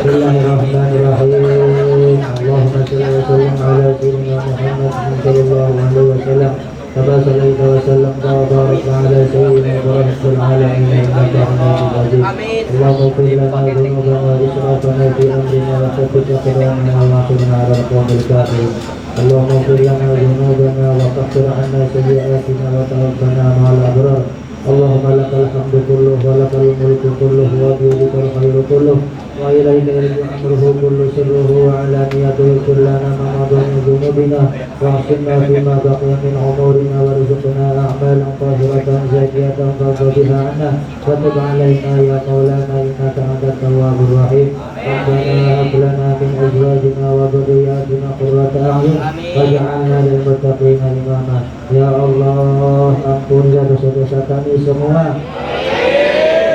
Bismillahirrahmanirrahim. Allahumma shalli wa sallim ala sayyidina Muhammad sallallahu alaihi wasallam. Kama sallaita wa sallamta wa barakta ala sayyidina Ibrahim fil alamin innaka Hamidum Majid. Allahumma ighfir lana dhunubana wa israfana fi amrina wa thabbit aqdamana wa ansurna 'ala al-qawmil kafirin. Allahumma ighfir lana dhunubana wa kaffir 'anna sayyi'atina wa tawaffana ma'al abrar. Allahumma lakal hamdu kulluh wa lakal mulku kulluh wa biyadikal khairu kulluh wa ilayka yarji'u amruhu kullu sirruhu wa alaniyatuhu kullana ma madha min dhunubina wa ahsinna bima baqiya min umurina wa rizqna a'malan tahiratan zakiyatan tarda biha 'anna wa tub 'alaina ya maulana innaka antat tawwabur rahim. Rabbana hab lana min azwajina wa dhurriyyatina qurrata a'yun waj'alna lil muttaqina imama. Ya Allah, ampunilah dosa-dosa kami semua.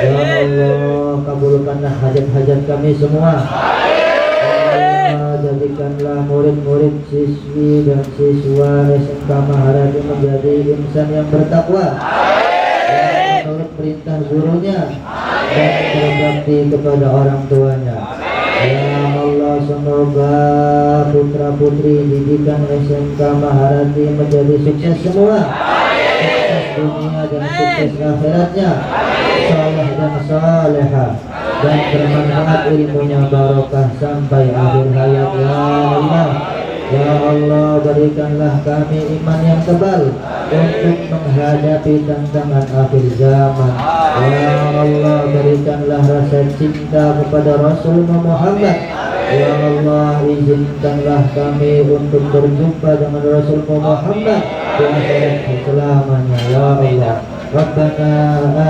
Ya Allah, kabulkanlah hajat-hajat kami semua. Allah, jadikanlah murid-murid, siswi dan siswa SMK Maharani menjadi insan yang bertakwa, yang menurut perintah gurunya dan berbakti kepada orang tuanya. Ya Allah, semoga putra-putri didikan SMK Maharani menjadi sukses semua, sukses dunia dan sukses akhiratnya, saleh dan saleha, dan bermanfaat ilmunya barokah sampai akhir hayat. Ya Allah, ya Allah, berikanlah kami iman yang tebal untuk menghadapi tantangan akhir zaman. Ya Allah, berikanlah rasa cinta kepada Rasul Muhammad. Ya Allah, izinkanlah kami untuk berjumpa dengan Rasul Muhammad di akhirat selamanya. Ya Allah, Rabbana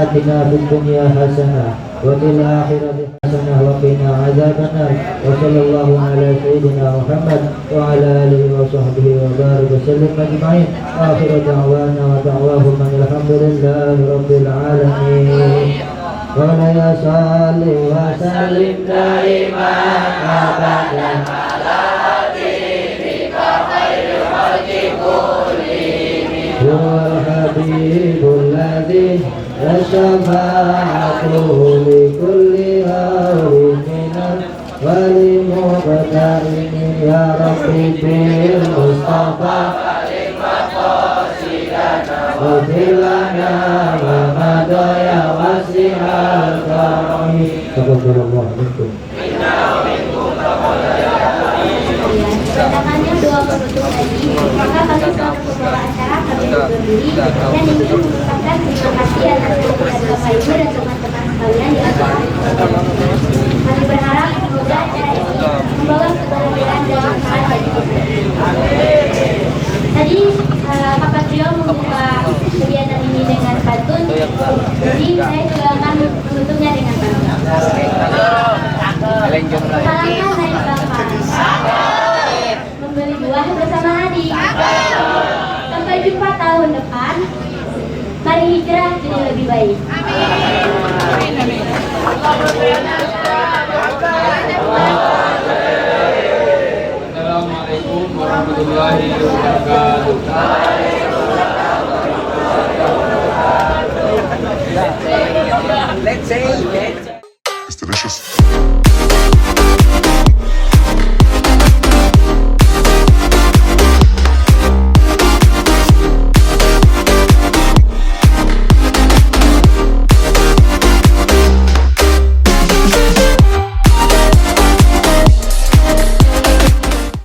atina fid dunya hasanah wa fil akhirati hasanah wa qina adzabannar. Wa sallallahu ala sayyidina Muhammad wa ala alihi wa sahbihi wa barik wa sallim ajma'in. Akhiru da'wana wa da'wahum alhamdulillahi rabbil alamin. Wa la salli wa sallim daiman abadan ala habibika khairil khalqi kullihim. Wal habibul ladzi syafa'atuhu li kulli hawlin minan wali muqta'in. Ya Rabbi bil Mustafa Wafilana wa madaya wasihal karami. Taqabbalallahu minkum. Kedatangannya doa penutup tadi, maka kami selaku pembawa acara kami berdiri dan ingin mengucapkan terima kasih atas kehadiran Bapak Ibu dan teman-teman sekalian di acara. Kami berharap semoga acara ini membawa kebahagiaan dan manfaat bagi kita. Tadi Bapak Trio membuka kegiatan ini dengan pantun, jadi saya juga akan menutupnya dengan pantun. Salahkah naik Bapak membeli buah bersama adik. Sampai jumpa tahun depan. Mari hijrah jadi lebih baik. Assalamualaikum warahmatullahi wabarakatuh.